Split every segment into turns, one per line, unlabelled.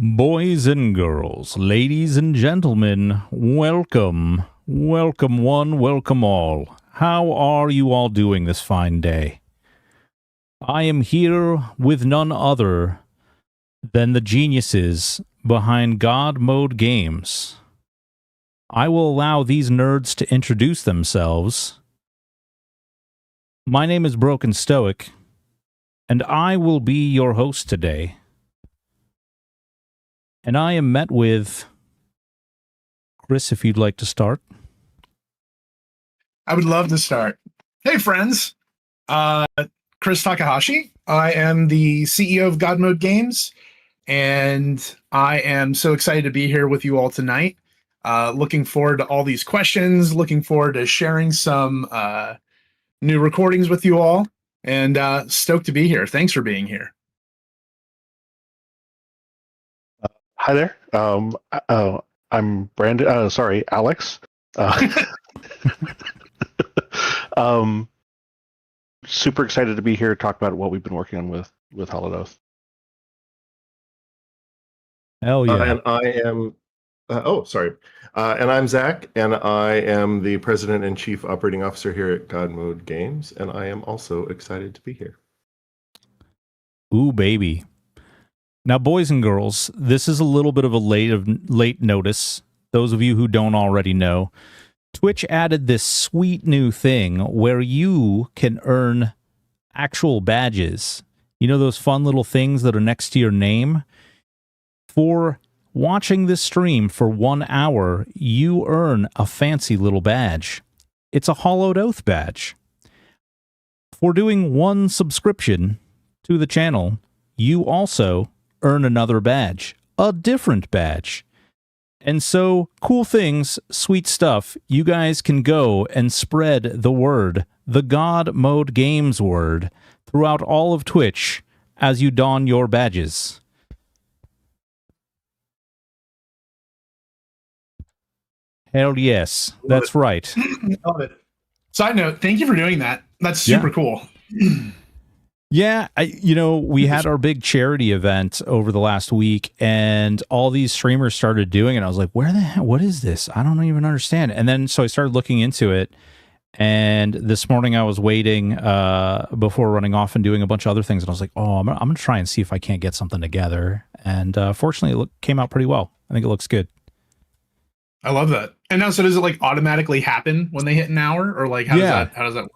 Boys and girls, ladies and gentlemen, welcome. Welcome one, welcome all. How are you all doing this fine day? I am here with none other than the geniuses behind God Mode Games. I will allow these nerds to introduce themselves. My name is Broken Stoic, and I will be your host today. And I am met with Kris, if you'd like to start.
I would love to start. Hey, friends. Kris Takahashi. I am the CEO of God Mode Games, and I am so excited to be here with you all tonight. Looking forward to all these questions, looking forward to sharing some new recordings with you all, and stoked to be here. Thanks for being here.
Hi there. I'm Brandon. Alex. Super excited to be here to talk about what we've been working on with Holodoth.
Hell yeah.
And I am. And I'm Zack, and I am the President and Chief Operating Officer here at God Mode Games, and I am also excited to be here.
Ooh, baby. Now, boys and girls, this is a little bit of a late notice. Those of you who don't already know, Twitch added this sweet new thing where you can earn actual badges. You know those fun little things that are next to your name? For watching this stream for 1 hour, you earn a fancy little badge. It's a Hollowed Oath badge. For doing one subscription to the channel, you also earn another badge, a different badge. And so, cool things, sweet stuff, you guys can go and spread the word, the God Mode Games word, throughout all of Twitch as you don your badges. Hell yes, that's right.
Love it. Side note, thank you for doing that. That's super cool.
Yeah, we had our big charity event over the last week, and all these streamers started doing it. I was like, where the hell, what is this? I don't even understand. And then, so I started looking into it, and this morning I was waiting before running off and doing a bunch of other things, and I was like, oh, I'm going to try and see if I can't get something together. And fortunately, it came out pretty well. I think it looks good.
I love that. And now, so does it like automatically happen when they hit an hour, or like how does that work?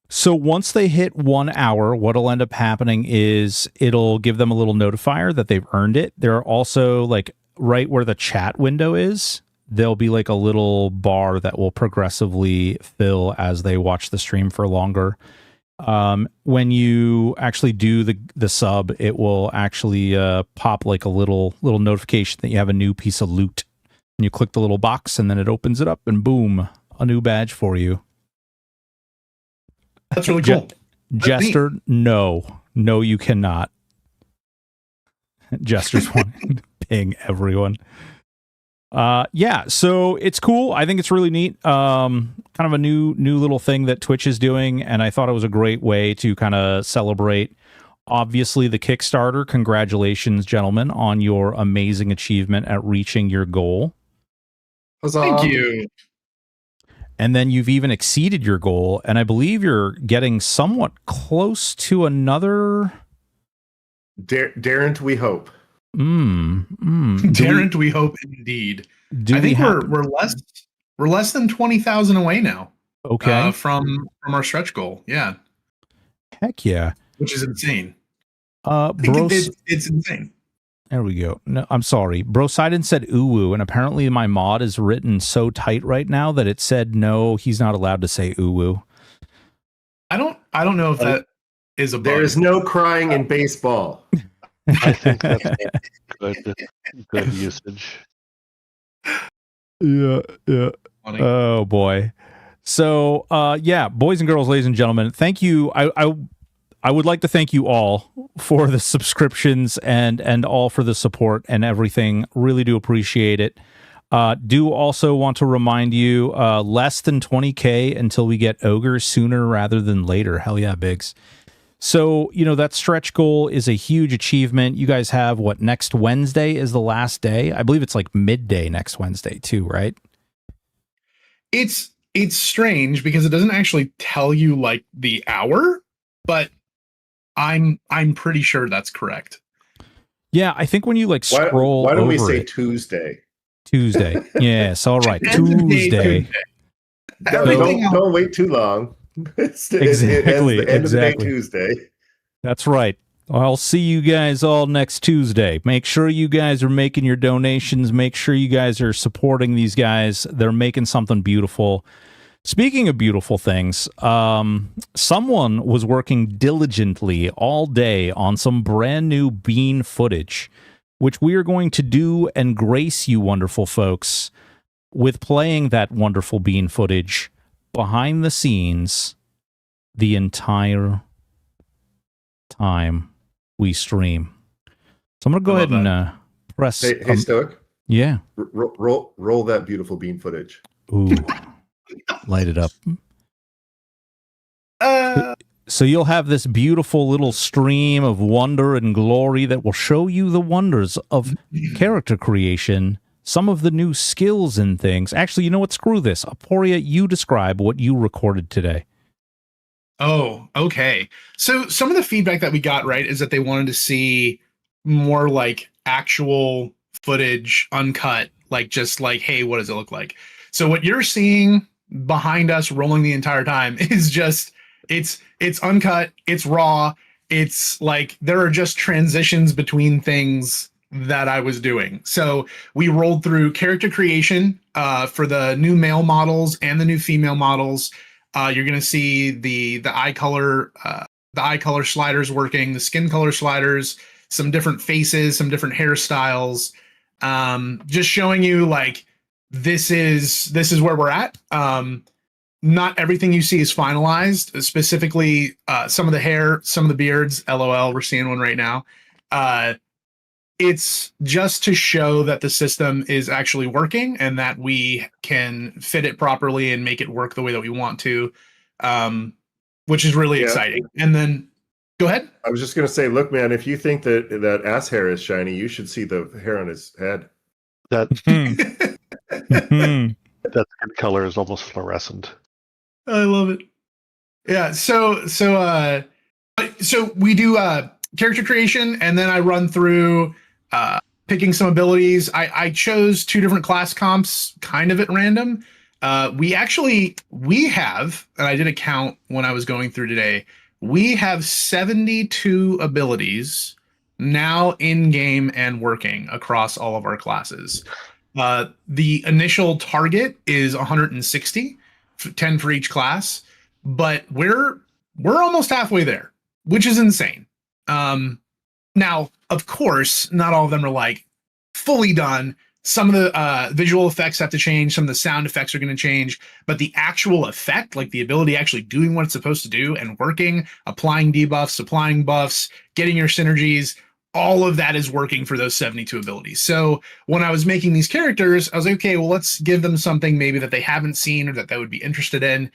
So once they hit 1 hour, what'll end up happening is it'll give them a little notifier that they've earned it. There are also, like, right where the chat window is, there'll be like a little bar that will progressively fill as they watch the stream for longer. When you actually do the sub, it will actually pop like a little notification that you have a new piece of loot. And you click the little box, and then it opens it up, and boom, a new badge for you.
That's really cool.
Jester, no, you cannot. Jester's wanting to ping everyone. So it's cool. I think it's really neat. Kind of a new little thing that Twitch is doing, and I thought it was a great way to kind of celebrate, obviously, the Kickstarter. Congratulations, gentlemen, on your amazing achievement at reaching your goal.
Thank you.
And then you've even exceeded your goal, and I believe you're getting somewhat close to another.
Daren't we hope?
Daren't we hope indeed. I think we're less than 20,000 away now.
Okay.
From our stretch goal. Yeah.
Heck yeah.
Which is insane.
It's
insane.
There we go. No, I'm sorry. Brosidon said uwu, and apparently my mod is written so tight right now that it said no, he's not allowed to say uwu.
I don't know if that is a bug.
There is no crying in baseball.
I think that's good usage.
Yeah.
Funny.
Oh boy. So boys and girls, ladies and gentlemen, thank you. I would like to thank you all for the subscriptions and all for the support and everything. Really do appreciate it. Do also want to remind you, less than 20K until we get Ogre, sooner rather than later. Hell yeah, Biggs. So, that stretch goal is a huge achievement. You guys have next Wednesday is the last day. I believe it's like midday next Wednesday too, right?
It's strange because it doesn't actually tell you like the hour, but I'm pretty sure that's correct.
Yeah, I think when you scroll
why don't we
over
say
it,
Tuesday?
Tuesday. Yes, all right.
End of day
Tuesday.
Don't wait too long.
Exactly.
It ends the end of the day Tuesday.
That's right. I'll see you guys all next Tuesday. Make sure you guys are making your donations. Make sure you guys are supporting these guys. They're making something beautiful. Speaking of beautiful things, someone was working diligently all day on some brand new bean footage, which we are going to do and grace you wonderful folks with playing that wonderful bean footage behind the scenes the entire time we stream. So I'm going to go ahead and press.
Hey, Stoic.
Yeah.
Roll that beautiful bean footage.
Ooh. Light it up. So you'll have this beautiful little stream of wonder and glory that will show you the wonders of character creation, some of the new skills and things. Actually, you know what? Screw this. Aporia, you describe what you recorded today.
Oh, okay. So some of the feedback that we got, right, is that they wanted to see more like actual footage, uncut, like just like, hey, what does it look like? So what you're seeing behind us rolling the entire time is just it's uncut, it's raw, it's like there are just transitions between things that I was doing. So we rolled through character creation for the new male models and the new female models. You're going to see the eye color sliders working, the skin color sliders, some different faces, some different hairstyles, just showing you like this is where we're at. Not everything you see is finalized. Specifically, some of the hair, some of the beards. LOL, we're seeing one right now. It's just to show that the system is actually working and that we can fit it properly and make it work the way that we want to, which is really exciting. And then, go ahead.
I was just going to say, look, man, if you think that ass hair is shiny, you should see the hair on his head.
That skin color is almost fluorescent.
I love it. Yeah. So we do character creation, and then I run through picking some abilities. I chose 2 different class comps kind of at random. We have, and I did a count when I was going through today, we have 72 abilities now in game and working across all of our classes. The initial target is 160, 10 for each class, but we're almost halfway there, which is insane. Now, of course, not all of them are like fully done. Some of the visual effects have to change. Some of the sound effects are going to change, but the actual effect, like the ability actually doing what it's supposed to do and working, applying debuffs, applying buffs, getting your synergies, all of that is working for those 72 abilities. So when I was making these characters, I was like, okay, well, let's give them something maybe that they haven't seen or that they would be interested in.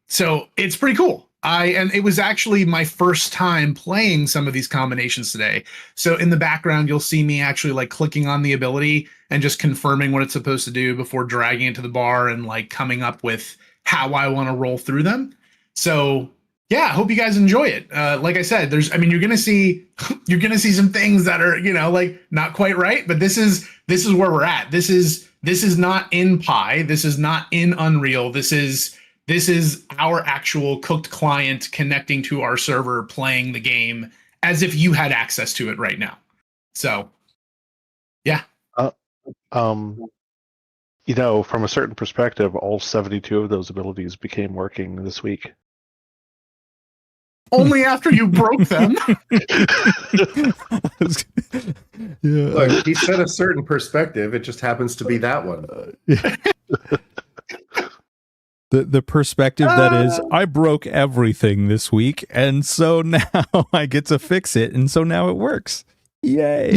So it's pretty cool. And it was actually my first time playing some of these combinations today. So in the background, you'll see me actually like clicking on the ability and just confirming what it's supposed to do before dragging it to the bar and like coming up with how I want to roll through them. So yeah, I hope you guys enjoy it. Like I said, you're gonna see some things that are, like not quite right, but this is where we're at. This is not in Pi. This is not in Unreal. This is our actual cooked client connecting to our server, playing the game as if you had access to it right now. So, yeah.
From a certain perspective, all 72 of those abilities became working this week.
Only after you broke them.
Yeah.
Look, he said a certain perspective. It just happens to be that one.
The perspective that is, I broke everything this week, and so now I get to fix it, and so now it works. Yay.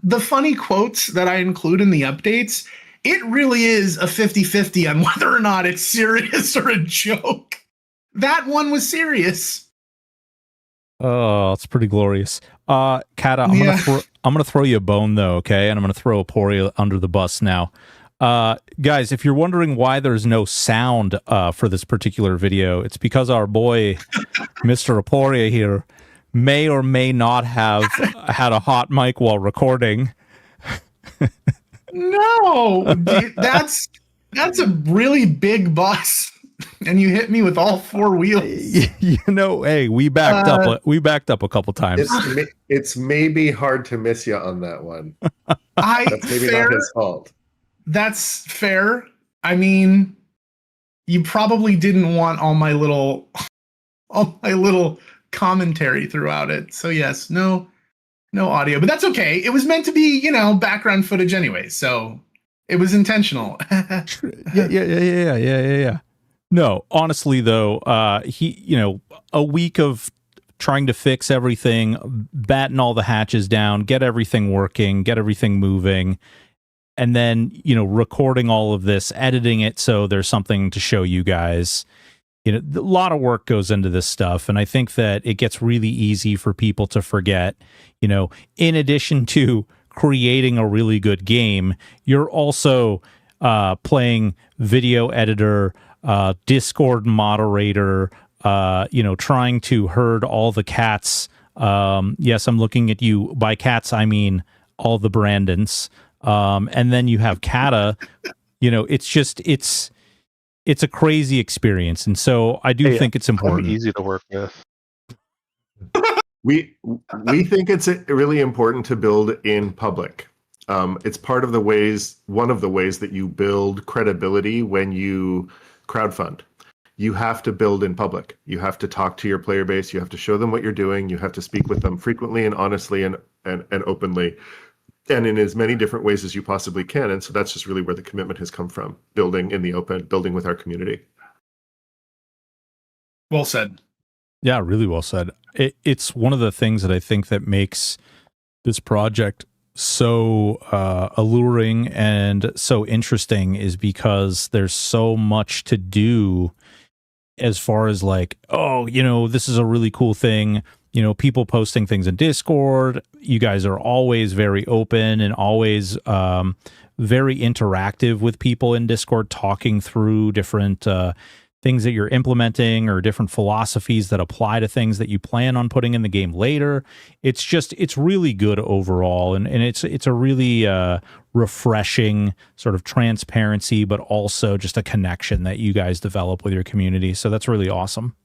The funny quotes that I include in the updates, it really is a 50-50 on whether or not it's serious or a joke. That one was serious.
Oh, it's pretty glorious. Kata, I'm gonna throw you a bone though, okay? And I'm gonna throw Aporia under the bus now. Guys, if you're wondering why there's no sound for this particular video, it's because our boy, Mr. Aporia here, may or may not have had a hot mic while recording.
No, dude, that's a really big bus, and you hit me with all four wheels.
You know, hey, we backed up. We backed up a couple times.
It's maybe hard to miss you on that one.
That's
maybe not his fault.
That's fair. I mean, you probably didn't want all my little commentary throughout it. So yes, no audio, but that's okay. It was meant to be, background footage anyway, so it was intentional.
Yeah. No, honestly though, a week of trying to fix everything, batten all the hatches down, get everything working, get everything moving, and then, recording all of this, editing it so there's something to show you guys. A lot of work goes into this stuff, and I think that it gets really easy for people to forget, in addition to creating a really good game, you're also playing video editor, Discord moderator, trying to herd all the cats. Yes, I'm looking at you. By cats, I mean all the Brandons. And then you have Kata, it's a crazy experience. And so I do think it's important.
Easy to work with.
We think it's really important to build in public. It's one of the ways that you build credibility when you crowdfund. You have to build in public. You have to talk to your player base. You have to show them what you're doing. You have to speak with them frequently and honestly and openly, and in as many different ways as you possibly can. And so that's just really where the commitment has come from, building in the open, building with our community.
Well said.
Yeah, really well said. It's one of the things that I think that makes this project so alluring and so interesting is because there's so much to do as far as like, this is a really cool thing. People posting things in Discord. You guys are always very open and always very interactive with people in Discord, talking through different things that you're implementing or different philosophies that apply to things that you plan on putting in the game later. It's really good overall. And it's a really refreshing sort of transparency, but also just a connection that you guys develop with your community. So that's really awesome.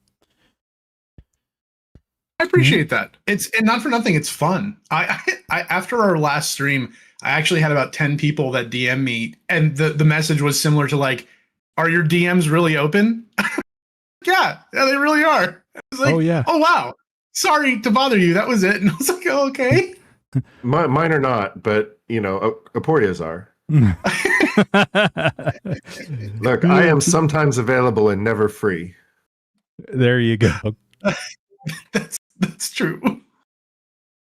I appreciate that. And not for nothing, it's fun. I after our last stream, I actually had about 10 people that DM me, and the message was similar to like, are your DMs really open? yeah, they really are. I was like, oh wow. Sorry to bother you. That was it. And I was like, oh, okay.
Mine are not, but Aporia's are. Look, I am sometimes available and never free.
There you go.
That's true.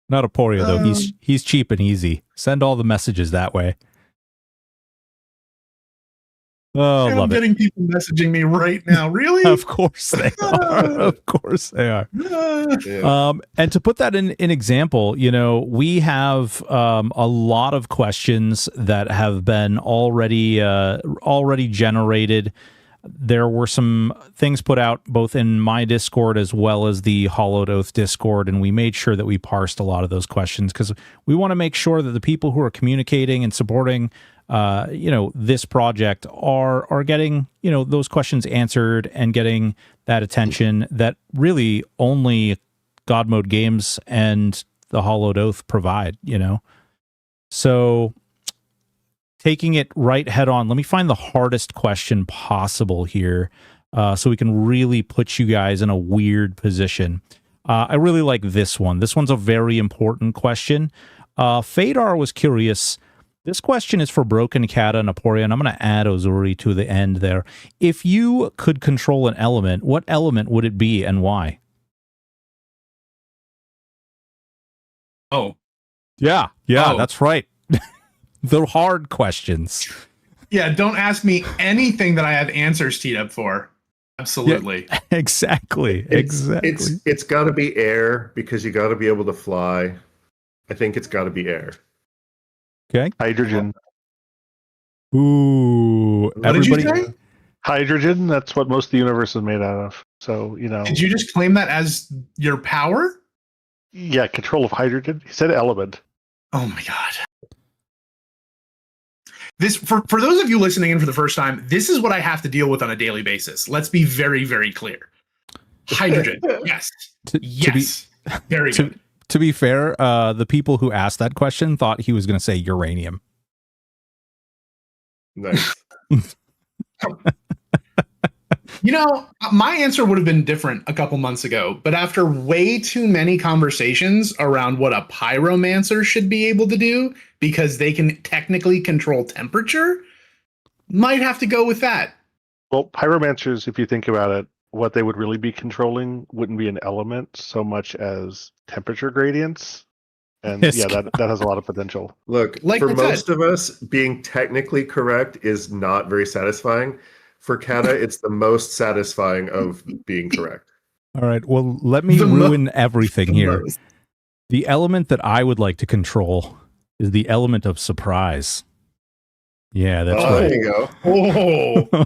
Not Aporia though. He's cheap and easy. Send all the messages that way. Oh,
and
love
I'm getting people messaging me right now. Really?
Of course they are. Of course they are.
Yeah.
And to put that in example, we have a lot of questions that have been already generated. There were some things put out both in my Discord as well as the Hollowed Oath Discord, and we made sure that we parsed a lot of those questions because we want to make sure that the people who are communicating and supporting this project are getting, those questions answered and getting that attention that really only God Mode Games and the Hollowed Oath provide, So taking it right head on, let me find the hardest question possible here so we can really put you guys in a weird position. I really like this one. This one's a very important question. Fadar was curious. This question is for Broken Kata and Aporia, and I'm going to add Ozuri to the end there. If you could control an element, what element would it be and why?
Oh.
Yeah, that's right. The hard questions.
Yeah, don't ask me anything that I have answers teed up for. Absolutely.
Yeah, exactly. Exactly.
It's got to be air because you got to be able to fly. I think it's got to be air.
Okay.
Hydrogen.
Ooh,
What did you
everybody.
say?
Hydrogen, that's what most of the universe is made out of. So,
Did you just claim that as your power?
yeah, control of hydrogen. He said element.
Oh my god. This for those of you listening in for the first time, this is what I have to deal with on a daily basis. Let's be very, very clear. Hydrogen. Yes. Yes. Very good.
To be fair, the people who asked that question thought he was going to say uranium.
Nice.
My answer would have been different a couple months ago, but after way too many conversations around what a pyromancer should be able to do, because they can technically control temperature, might have to go with that.
Well, pyromancers, if you think about it, what they would really be controlling wouldn't be an element so much as temperature gradients. And
Yes.
yeah, that has a lot of potential.
Look,
Like
for
I said.
most of us, being technically correct is not very satisfying. For Kata, it's the most satisfying of being correct.
All right. Well, let me ruin everything here. The element that I would like to control is the element of surprise. Yeah, that's right.
There you go.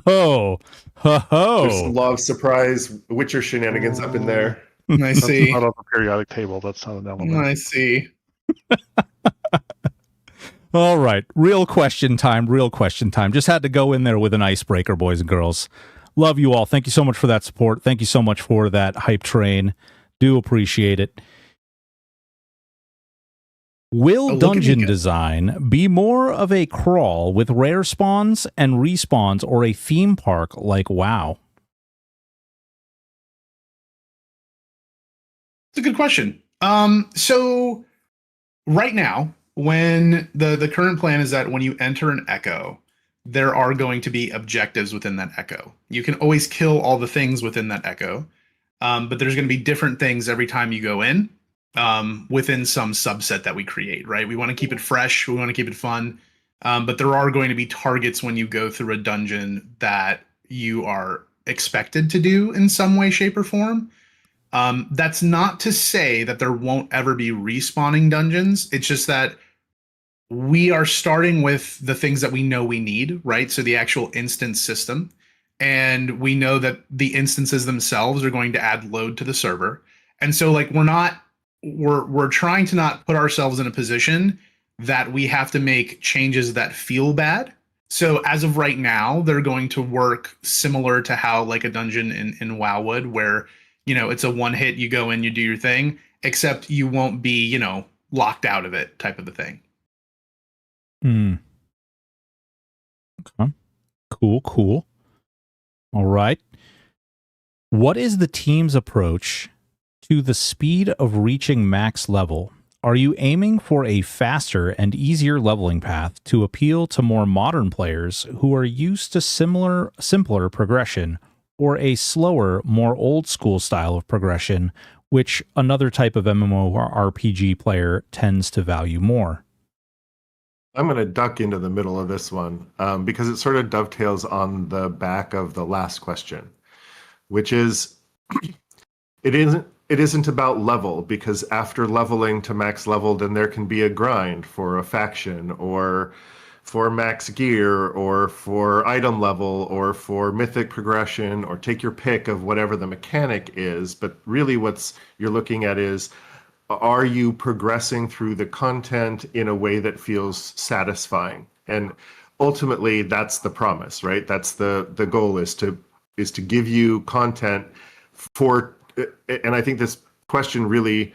Oh,
There's some law of surprise Witcher shenanigans up in there.
I see.
That's not on the periodic table. That's not an element.
I see.
All right. Real question time. Just had to go in there with an icebreaker, boys and girls. Love you all. Thank you so much for that support. Thank you so much for that hype train. Do appreciate it. Will dungeon design be more of a crawl with rare spawns and respawns, or a theme park like WoW?
It's a good question. So right now, when the current plan is that when you enter an echo, there are going to be objectives within that echo. You can always kill all the things within that echo, but there's going to be different things every time you go in within some subset that we create, right? We want to keep it fresh. We want to keep it fun. But there are going to be targets when you go through a dungeon that you are expected to do in some way, shape, or form. That's not to say that there won't ever be respawning dungeons. It's just that we are starting with the things that we know we need, right? So the actual instance system. And we know that the instances themselves are going to add load to the server. And so like we're trying to not put ourselves in a position that we have to make changes that feel bad. So as of right now, they're going to work similar to how like a dungeon in WoW would, where it's a one hit, you go in, you do your thing, except you won't be, locked out of it type of a thing.
Okay. Cool. All right. What is the team's approach to the speed of reaching max level? Are you aiming for a faster and easier leveling path to appeal to more modern players who are used to simpler progression, or a slower, more old school style of progression, which another type of MMORPG player tends to value more?
I'm going to duck into the middle of this one because it sort of dovetails on the back of the last question, which is it isn't about level, because after leveling to max level, then there can be a grind for a faction or for max gear or for item level or for mythic progression, or take your pick of whatever the mechanic is. But really what you're looking at is, are you progressing through the content in a way that feels satisfying? And ultimately that's the promise, right? That's the goal, is to give you content for, and I think this question really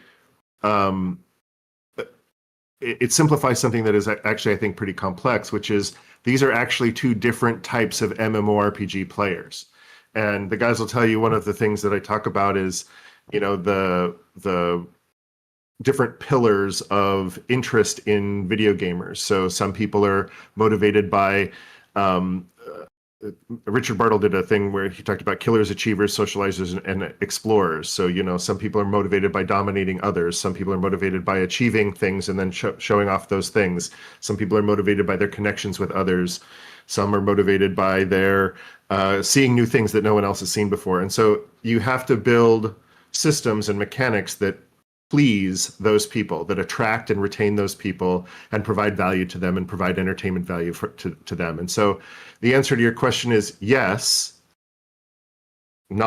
it simplifies something that is actually, I think, pretty complex, which is these are actually two different types of MMORPG players. And the guys will tell you one of the things that I talk about is, the different pillars of interest in video gamers. So some people are motivated by, Richard Bartle did a thing where he talked about killers, achievers, socializers, and explorers. So, some people are motivated by dominating others. Some people are motivated by achieving things and then showing off those things. Some people are motivated by their connections with others. Some are motivated by their seeing new things that no one else has seen before. And so you have to build systems and mechanics that please those people, that attract and retain those people and provide value to them and provide entertainment value to them. And so the answer to your question is yes, it's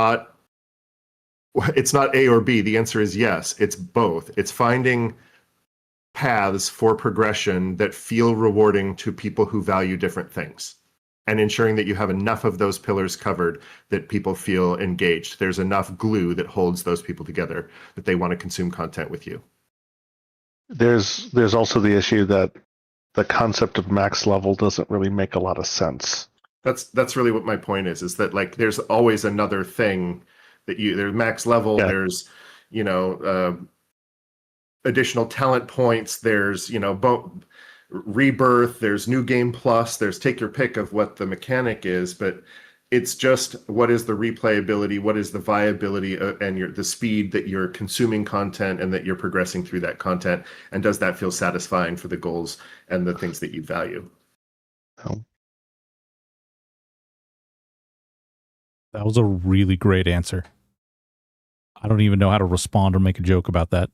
not A or B. The answer is yes, it's both. It's finding paths for progression that feel rewarding to people who value different things, and ensuring that you have enough of those pillars covered that people feel engaged. There's enough glue that holds those people together that they want to consume content with you.
There's also the issue that the concept of max level doesn't really make a lot of sense.
That's really what my point is that like there's always another thing that there's max level, yeah. There's additional talent points, there's rebirth, there's new game plus, there's take your pick of what the mechanic is, but it's just what is the replayability, what is the viability, and the speed that you're consuming content and that you're progressing through that content, and does that feel satisfying for the goals and the things that you value?
Oh.
That was a really great answer. I don't even know how to respond or make a joke about that.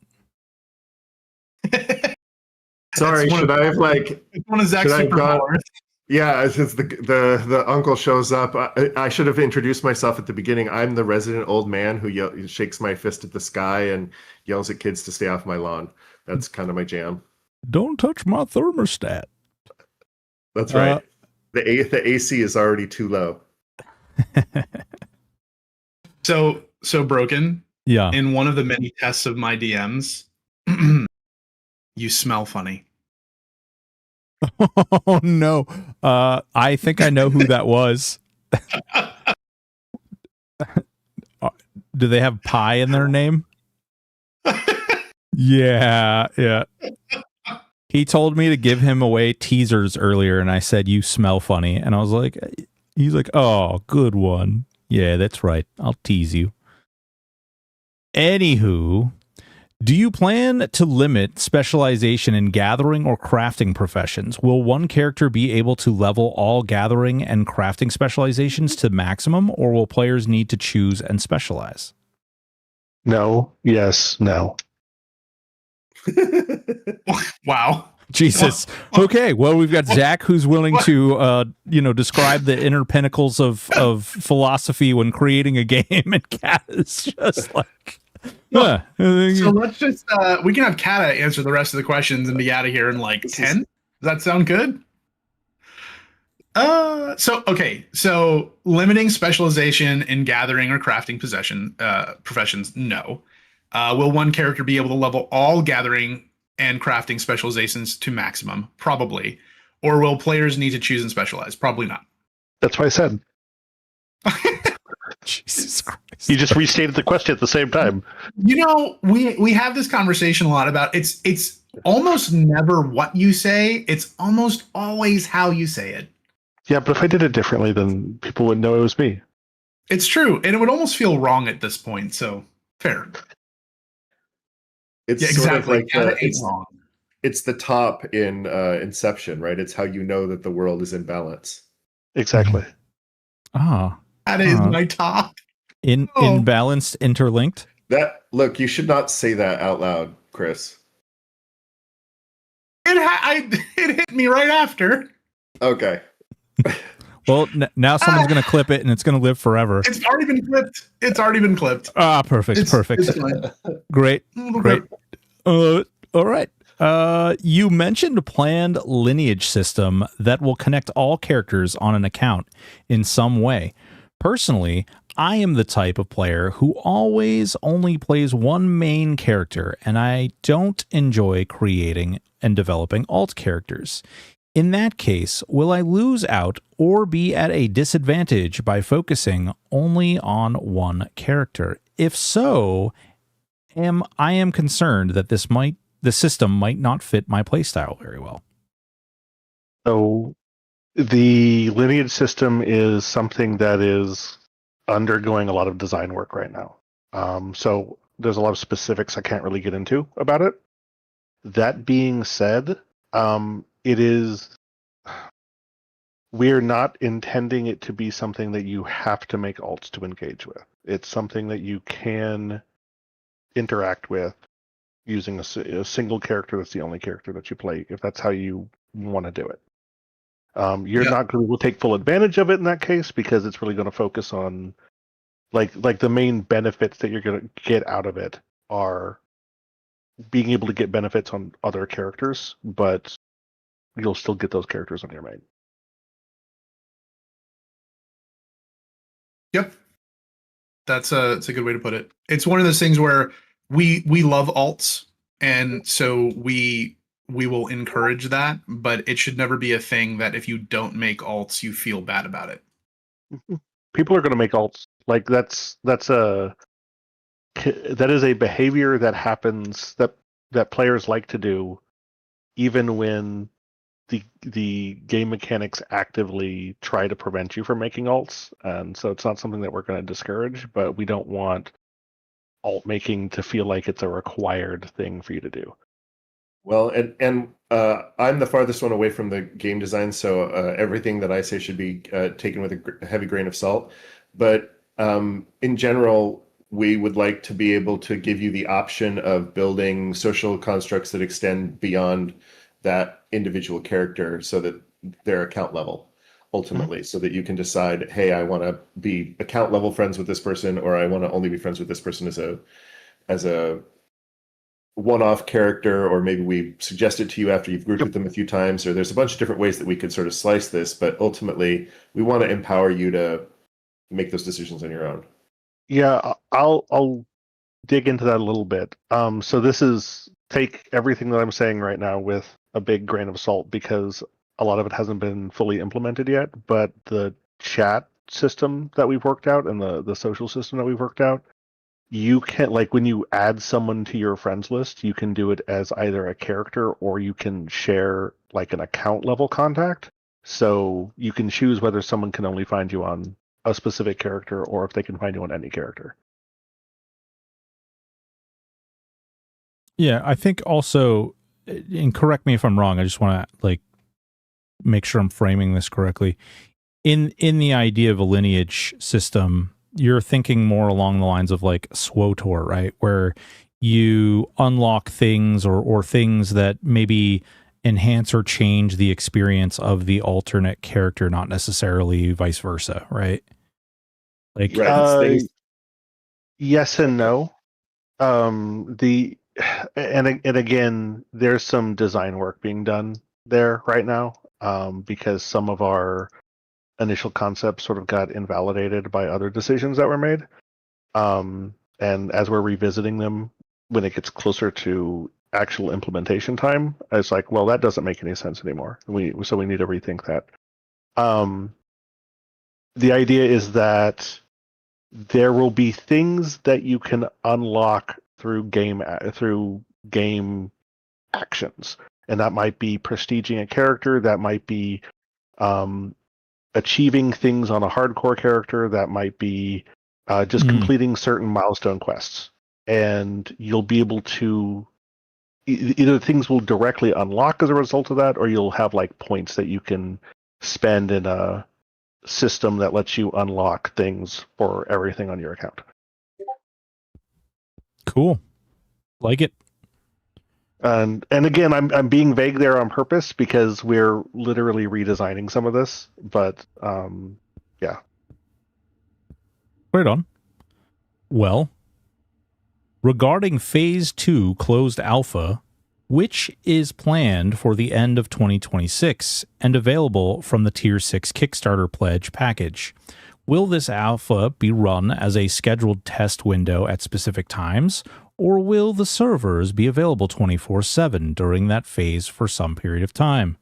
Sorry, should I have
one of Zack's superpowers?
Yeah, since the uncle shows up, I should have introduced myself at the beginning. I'm the resident old man who shakes my fist at the sky and yells at kids to stay off my lawn. That's kind of my jam.
Don't touch my thermostat.
That's right. The AC is already too low.
So Broken.
Yeah.
In one of the many tests of my DMs, you smell funny.
Oh no. I think I know who that was. Do they have pie in their name? Yeah. He told me to give him away teasers earlier, and I said, "You smell funny." And I was like, he's like, "Oh, good one. Yeah, that's right. I'll tease you." Anywho, do you plan to limit specialization in gathering or crafting professions? Will one character be able to level all gathering and crafting specializations to maximum, or will players need to choose and specialize?
No, yes, no.
Wow.
Jesus. Okay, well, we've got Zack, who's willing to, describe the inner pinnacles of philosophy when creating a game, and Kat is just like...
So let's just we can have Kata answer the rest of the questions and be out of here in 10. Does that sound good? So limiting specialization in gathering or crafting professions, no. Will one character be able to level all gathering and crafting specializations to maximum? Probably. Or will players need to choose and specialize? Probably not.
That's what I said.
Jesus Christ.
You just restated the question at the same time.
We have this conversation a lot about it's almost never what you say. It's almost always how you say it.
Yeah, but if I did it differently, then people wouldn't know it was me.
It's true. And it would almost feel wrong at this point. So fair.
It's
exactly.
Sort of like it's the top in Inception, right? It's how you know that the world is in balance.
Exactly.
Ah.
That is my top.
Imbalanced, interlinked?
Look, you should not say that out loud, Kris.
It hit me right after.
Okay.
Well, now someone's going to clip it, and it's going to live forever.
It's already been clipped.
Ah, perfect. It's Great. All right. You mentioned a planned lineage system that will connect all characters on an account in some way. Personally, I am the type of player who always only plays one main character, and I don't enjoy creating and developing alt characters. In that case, will I lose out or be at a disadvantage by focusing only on one character? If so, I am concerned that the system might not fit my playstyle very well.
So the lineage system is something that is undergoing a lot of design work right now. So there's a lot of specifics I can't really get into about it. That being said, it is we're not intending it to be something that you have to make alts to engage with. It's something that you can interact with using a single character that's the only character that you play, if that's how you want to do it. You're not going to take full advantage of it in that case, because it's really going to focus on like the main benefits that you're going to get out of it are being able to get benefits on other characters, but you'll still get those characters on your main.
Yep. It's a good way to put it. It's one of those things where we love alts, and so we will encourage that, but it should never be a thing that if you don't make alts, you feel bad about it.
People are going to make alts. Like that is a behavior that happens that players like to do, even when the game mechanics actively try to prevent you from making alts. And so it's not something that we're going to discourage, but we don't want alt making to feel like it's a required thing for you to do.
Well, and I'm the farthest one away from the game design, so everything that I say should be taken with a heavy grain of salt. But in general, we would like to be able to give you the option of building social constructs that extend beyond that individual character, so that they're account level ultimately, so that you can decide, hey, I want to be account level friends with this person, or I want to only be friends with this person as a one-off character, or maybe we suggest it to you after you've grouped with them a few times, or there's a bunch of different ways that we could sort of slice this, but ultimately we want to empower you to make those decisions on your own.
Yeah, I'll dig into that a little bit. So this is, take everything that I'm saying right now with a big grain of salt, because a lot of it hasn't been fully implemented yet, but the chat system that we've worked out and the social system that we've worked out, you can, like, when you add someone to your friends list, you can do it as either a character, or you can share like an account level contact. So you can choose whether someone can only find you on a specific character, or if they can find you on any character.
Yeah, I think also, and correct me if I'm wrong, I just want to like make sure I'm framing this correctly. In the idea of a lineage system, you're thinking more along the lines of like SWOTOR, right? Where you unlock things or things that maybe enhance or change the experience of the alternate character, not necessarily vice versa, right? Like,
yes and no. And again, there's some design work being done there right now, because some of our initial concepts sort of got invalidated by other decisions that were made. And as we're revisiting them, when it gets closer to actual implementation time, it's like, well, that doesn't make any sense anymore. So we need to rethink that. The idea is that there will be things that you can unlock through game actions, and that might be prestiging a character, that might be achieving things on a hardcore character, that might be just completing certain milestone quests, and you'll be able to either things will directly unlock as a result of that, or you'll have like points that you can spend in a system that lets you unlock things for everything on your account.
cool. Like it.
And again, I'm being vague there on purpose, because we're literally redesigning some of this, but yeah.
Right on. Well, regarding Phase 2 closed alpha, which is planned for the end of 2026 and available from the Tier 6 Kickstarter pledge package, will this alpha be run as a scheduled test window at specific times, or will the servers be available 24/7 during that phase for some period of time?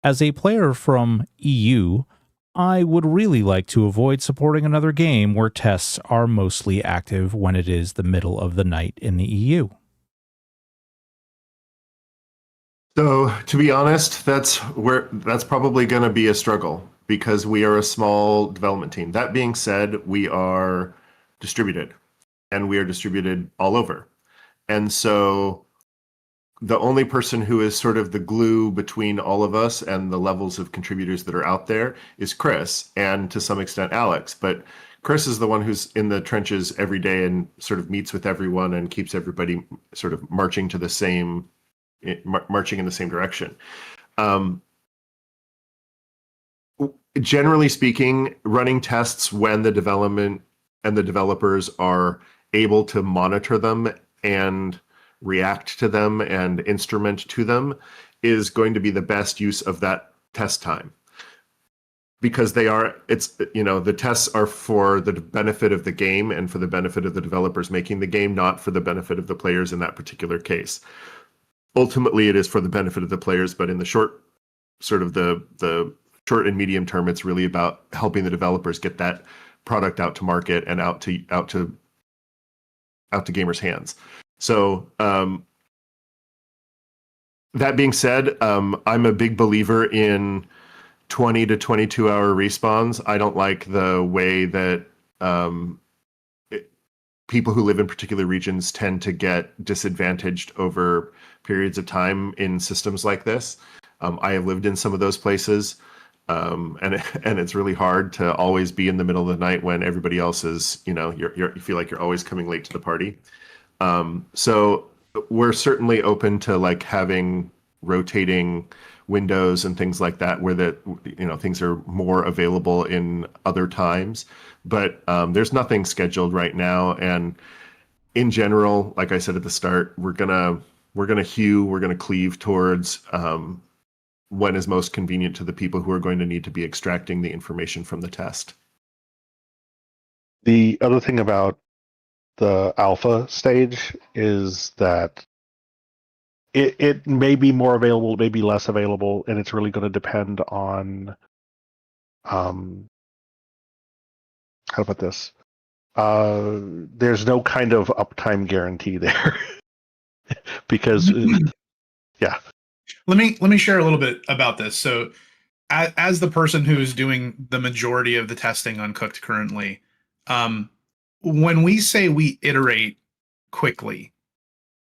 As a player from EU, I would really like to avoid supporting another game where tests are mostly active when it is the middle of the night in the EU.
So, to be honest, that's probably going to be a struggle, because we are a small development team. That being said, we are distributed, and we are distributed all over. And so the only person who is sort of the glue between all of us and the levels of contributors that are out there is Kris, and to some extent Alex. But Kris is the one who's in the trenches every day and sort of meets with everyone and keeps everybody sort of marching in the same direction. Generally speaking, running tests when the development and the developers are able to monitor them and react to them and instrument to them is going to be the best use of that test time, because the tests are for the benefit of the game and for the benefit of the developers making the game, not for the benefit of the players in that particular case. Ultimately, it is for the benefit of the players, but in the short and medium term, it's really about helping the developers get that product out to market and out to gamers' hands. So that being said, I'm a big believer in 20 to 22 hour respawns. I don't like the way that people who live in particular regions tend to get disadvantaged over periods of time in systems like this. I have lived in some of those places, and it's really hard to always be in the middle of the night when everybody else is, you feel like you're always coming late to the party. So we're certainly open to like having rotating windows and things like that where things are more available in other times, but there's nothing scheduled right now. And in general, like I said at the start, we're gonna cleave towards when is most convenient to the people who are going to need to be extracting the information from the test.
The other thing about the alpha stage is that it may be more available, it may be less available, and it's really going to depend on how to put this. There's no kind of uptime guarantee there because yeah.
Let me share a little bit about this. So as the person who's doing the majority of the testing on Cooked currently, when we say we iterate quickly,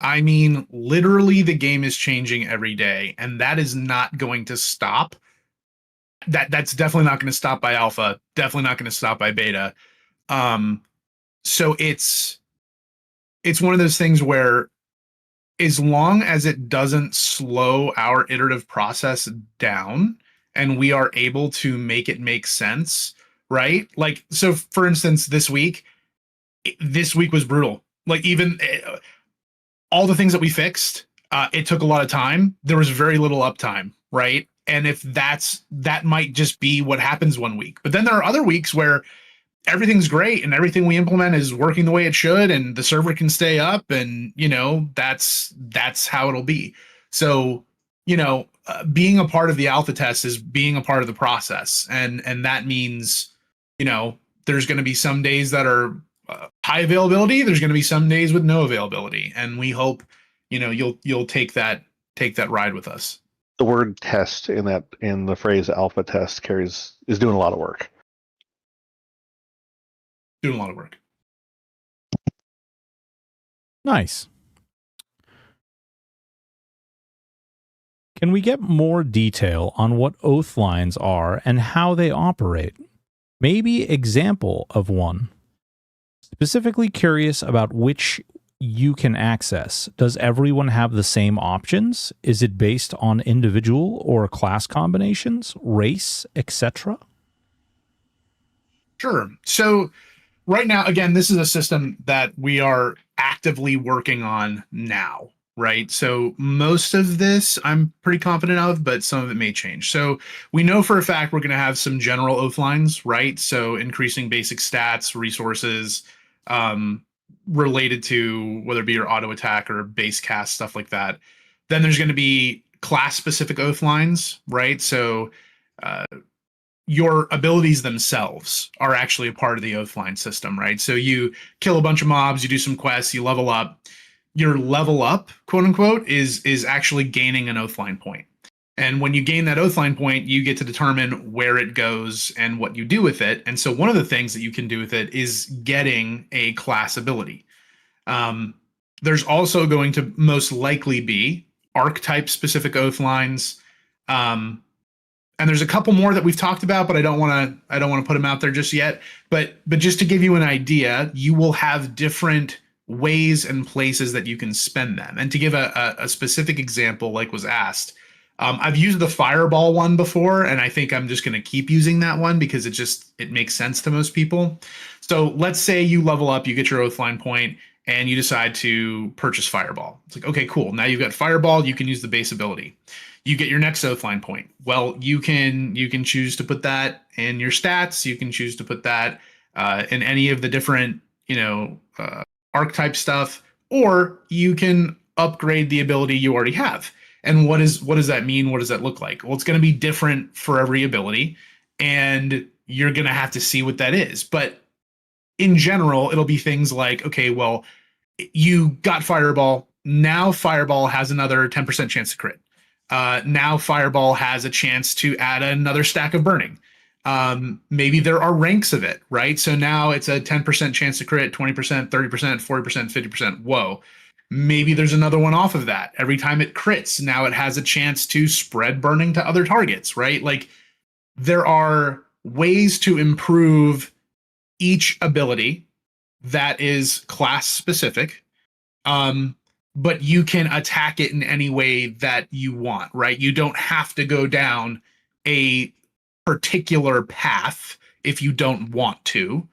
I mean literally the game is changing every day, and that is not going to stop. That's definitely not going to stop by alpha, definitely not going to stop by beta. So it's one of those things where as long as it doesn't slow our iterative process down and we are able to make it make sense, right? Like, so for instance, this week was brutal. Like, even all the things that we fixed, it took a lot of time. There was very little uptime, right? And if that might just be what happens one week. But then there are other weeks where everything's great and everything we implement is working the way it should and the server can stay up, and that's how it'll be. So being a part of the alpha test is being a part of the process, and that means there's going to be some days that are high availability, there's going to be some days with no availability, and we hope you'll take that ride with us.
The word test in the phrase alpha test is doing a lot of work.
Doing a lot of work.
Nice. Can we get more detail on what oath lines are and how they operate? Maybe example of one. Specifically curious about which you can access. Does everyone have the same options? Is it based on individual or class combinations, race, etc.?
Sure. So right now, again, this is a system that we are actively working on now, right? So most of this I'm pretty confident of, but some of it may change. So we know for a fact we're going to have some general oath lines, right? So increasing basic stats, resources, related to whether it be your auto attack or base cast, stuff like that. Then there's going to be class specific oath lines, right? So your abilities themselves are actually a part of the oath line system, right? So you kill a bunch of mobs, you do some quests, you level up. Your level up, quote unquote, is actually gaining an oath line point. And when you gain that oath line point, you get to determine where it goes and what you do with it. And so one of the things that you can do with it is getting a class ability. There's also going to most likely be, archetype specific oath lines. And there's a couple more that we've talked about, but I don't want to put them out there just yet. But just to give you an idea, you will have different ways and places that you can spend them. And to give a specific example, like was asked, I've used the fireball one before, and I think I'm just going to keep using that one because it makes sense to most people. So let's say you level up, you get your Oathline point, and you decide to purchase fireball. It's like, okay, cool. Now you've got fireball, you can use the base ability. You get your next Oathline point. Well, you can choose to put that in your stats. You can choose to put that in any of the different, archetype stuff, or you can upgrade the ability you already have. And what does that mean? What does that look like? Well, it's going to be different for every ability, and you're going to have to see what that is. But in general, it'll be things like, okay, well, you got fireball. Now fireball has another 10% chance to crit. Now fireball has a chance to add another stack of burning. Maybe there are ranks of it, right? So now it's a 10% chance to crit, 20%, 30%, 40%, 50%. Whoa. Maybe there's another one off of that. Every time it crits, now it has a chance to spread burning to other targets, right? Like, there are ways to improve each ability that is class specific. But you can attack it in any way that you want, right? You don't have to go down a particular path if you don't want to,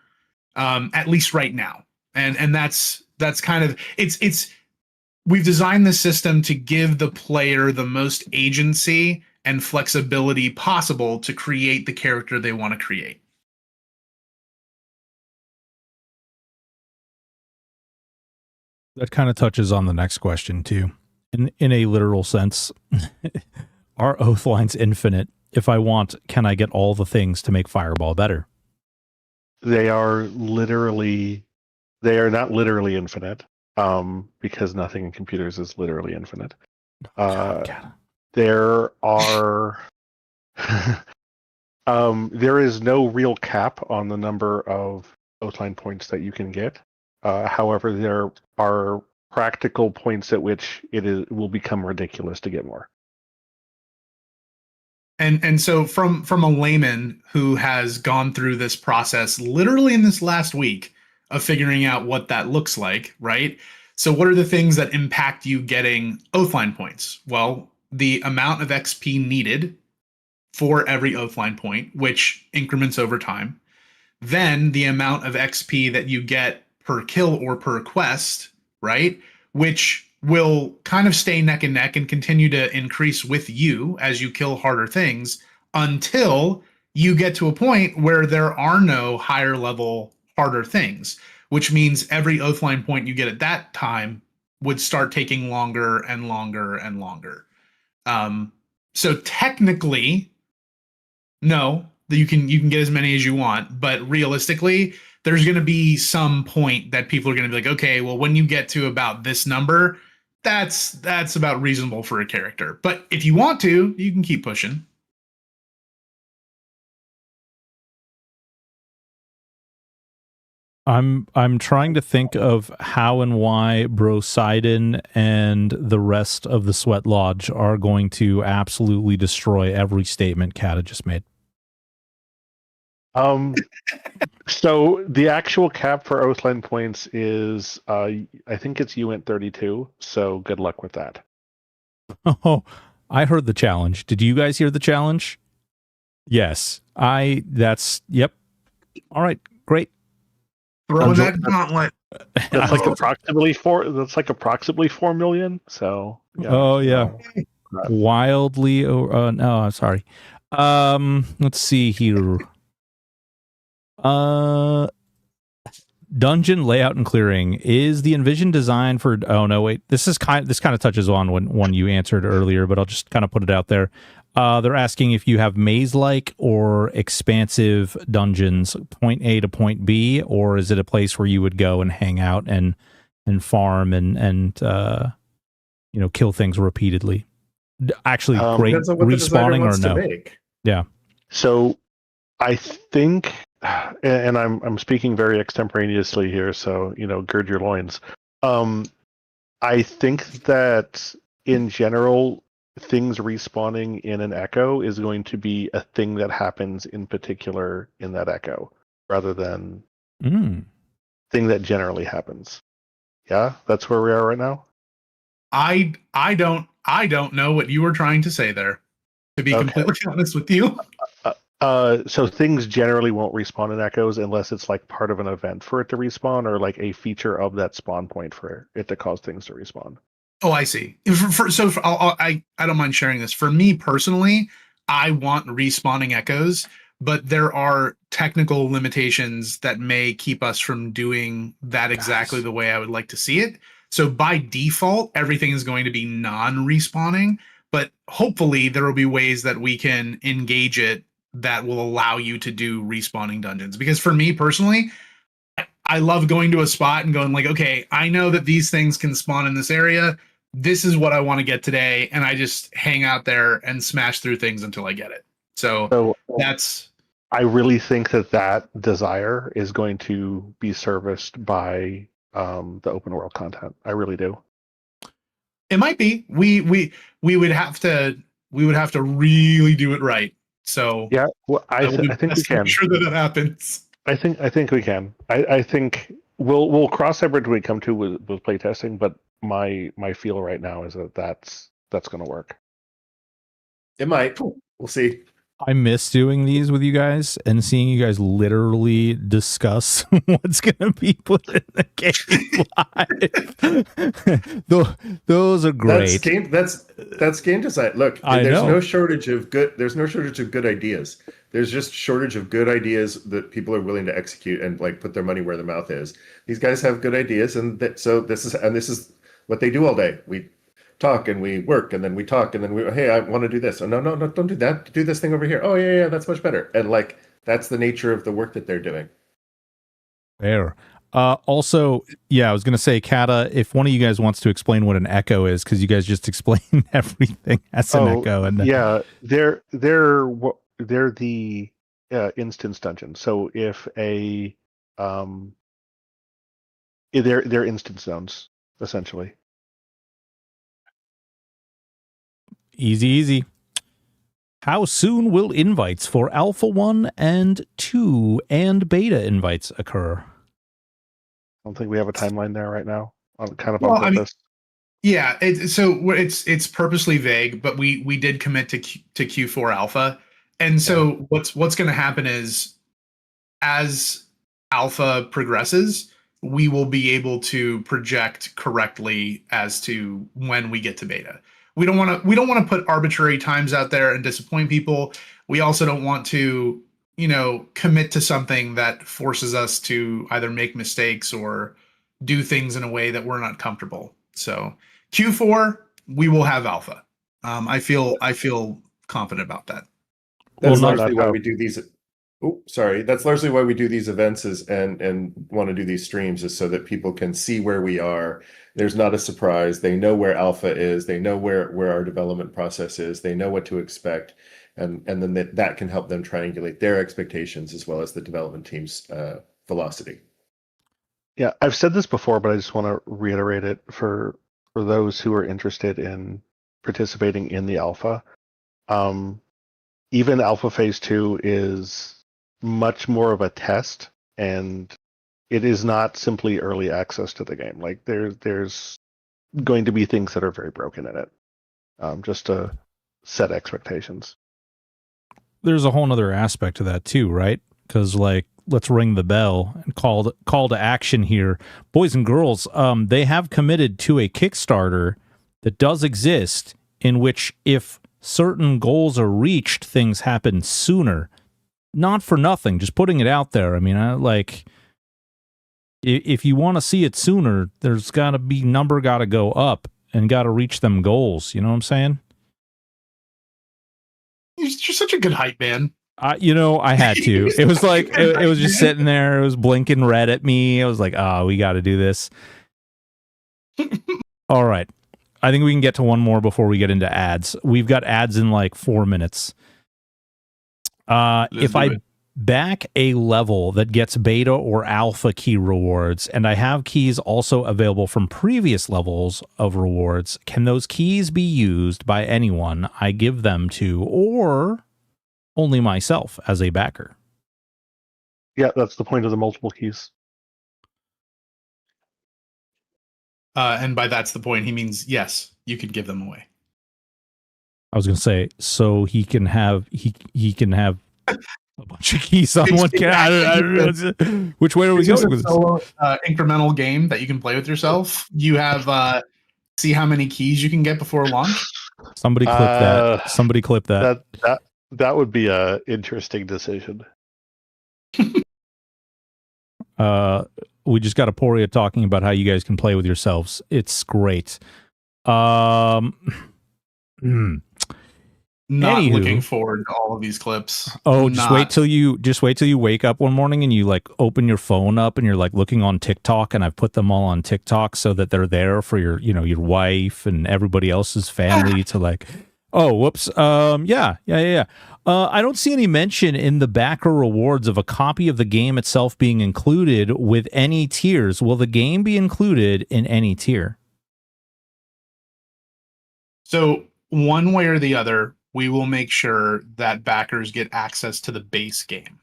at least right now. And that's kind of, we've designed this system to give the player the most agency and flexibility possible to create the character they want to create.
That kind of touches on the next question too. In a literal sense, are oath lines infinite? If I want, can I get all the things to make Fireball better?
They are not literally infinite, because nothing in computers is literally infinite. There are there is no real cap on the number of Oathline points that you can get. However, there are practical points at which it will become ridiculous to get more.
And so from a layman who has gone through this process literally in this last week of figuring out what that looks like, right? So what are the things that impact you getting Oathline points? Well, the amount of XP needed for every Oathline point, which increments over time. Then the amount of XP that you get per kill or per quest, right? Which will kind of stay neck and neck and continue to increase with you as you kill harder things until you get to a point where there are no higher level harder things, which means every Oathline point you get at that time would start taking longer and longer and longer. So technically, no, you can get as many as you want, but realistically, there's going to be some point that people are going to be like, okay, well, when you get to about this number, that's about reasonable for a character. But if you want to, you can keep pushing.
I'm trying to think of how and why Brosidon and the rest of the Sweat Lodge are going to absolutely destroy every statement Kat had just made.
So the actual cap for Oathline points is, I think it's UN 32. So good luck with that.
Oh, I heard the challenge. Did you guys hear the challenge? Yes. Yep. All right, great.
Throwing that gauntlet.
That's like approximately 4 million. So
yeah. Oh yeah. Wildly. No, I'm sorry. Let's see here. Dungeon layout and clearing. Is the envisioned design for? Oh no, wait. This kind of touches on one you answered earlier, but I'll just kind of put it out there. They're asking if you have maze-like or expansive dungeons, point A to point B, or is it a place where you would go and hang out and farm and kill things repeatedly? Actually, great respawning or no? Yeah.
So I think, and I'm speaking very extemporaneously here, so gird your loins. I think that in general, things respawning in an echo is going to be a thing that happens in particular in that echo, rather than thing that generally happens. Yeah, that's where we are right now.
I don't know what you were trying to say there, to be completely honest with you.
So things generally won't respawn in echoes unless it's like part of an event for it to respawn, or like a feature of that spawn point for it to cause things to respawn.
Oh, I see. I don't mind sharing this. For me personally, I want respawning echoes, but there are technical limitations that may keep us from doing that exactly the way I would like to see it. So by default, everything is going to be non-respawning, but hopefully there will be ways that we can engage it that will allow you to do respawning dungeons. Because for me personally, I love going to a spot and going like, okay, I know that these things can spawn in this area. This is what I want to get today. And I just hang out there and smash through things until I get it. So that's...
I really think that desire is going to be serviced by the open world content. I really do.
It might be. We would have to really do it right. So
yeah, well, I think we can.
Make sure that it happens.
I think we can. I think we'll cross that bridge when we come to with playtesting. But my feel right now is that's going to work.
It might. We'll see.
I miss doing these with you guys and seeing you guys literally discuss what's going to be put in the game live. Those are great.
That's game design. Look, there's no shortage of good ideas. There's just shortage of good ideas that people are willing to execute and like put their money where their mouth is. These guys have good ideas, so this is what they do all day. We talk and we work and then we talk and then hey, I want to do this. Oh no, don't do that. Do this thing over here. Oh yeah, that's much better. And like that's the nature of the work that they're doing.
There. Also, yeah, I was going to say, Kata, if one of you guys wants to explain what an echo is, because you guys just explained everything as an echo. And
yeah, they're the instance dungeon. So if they're instance zones essentially.
Easy. How soon will invites for Alpha 1 and 2 and beta invites occur?
I don't think we have a timeline there right now. On purpose.
Yeah, it's purposely vague, but we did commit to Q4 Alpha, and so what's going to happen is as Alpha progresses, we will be able to project correctly as to when we get to beta. We don't want to put arbitrary times out there and disappoint people. We also don't want to, commit to something that forces us to either make mistakes or do things in a way that we're not comfortable. So Q4, we will have alpha. I feel confident about that.
That's largely why we do these. Oh, sorry. That's largely why we do these events and want to do these streams is so that people can see where we are. There's not a surprise. They know where alpha is. They know where our development process is. They know what to expect. And then that can help them triangulate their expectations as well as the development team's velocity.
Yeah, I've said this before, but I just want to reiterate it for those who are interested in participating in the alpha. Even alpha phase 2 is much more of a test, and it is not simply early access to the game. Like there's going to be things that are very broken in it, just to set expectations.
There's a whole nother aspect to that too, right? Because let's ring the bell and call to action here, boys and girls. They have committed to a Kickstarter that does exist, in which if certain goals are reached, things happen sooner. Not for nothing, just putting it out there. I mean, if you want to see it sooner, there's got to be number got to go up and got to reach them goals. You know what I'm saying?
You're such a good hype man.
I had to. It was like it was just sitting there. It was blinking red at me. I was like, we got to do this. All right. I think we can get to one more before we get into ads. We've got ads in like 4 minutes. If I back a level that gets beta or alpha key rewards, and I have keys also available from previous levels of rewards, can those keys be used by anyone I give them to, or only myself as a backer?
Yeah, that's the point of the multiple keys.
And by that's the point, he means yes, you could give them away.
I was going to say, so he can have he can have a bunch of keys on one. I don't know. Which way are we going with this?
Solo, incremental game that you can play with yourself. You have see how many keys you can get before launch.
Somebody clip that. Somebody clip that.
That would be a interesting decision.
We just got Aporia talking about how you guys can play with yourselves. It's great.
Not
Anywho.
looking forward to all of these clips.
Oh, just wait till you wake up one morning and you like open your phone up and you're like looking on TikTok, and I've put them all on TikTok so that they're there for your, you know, your wife and everybody else's family to like, oh, whoops. Yeah. I don't see any mention in the backer rewards of a copy of the game itself being included with any tiers. Will the game be included in any tier?
So one way or the other, we will make sure that backers get access to the base game.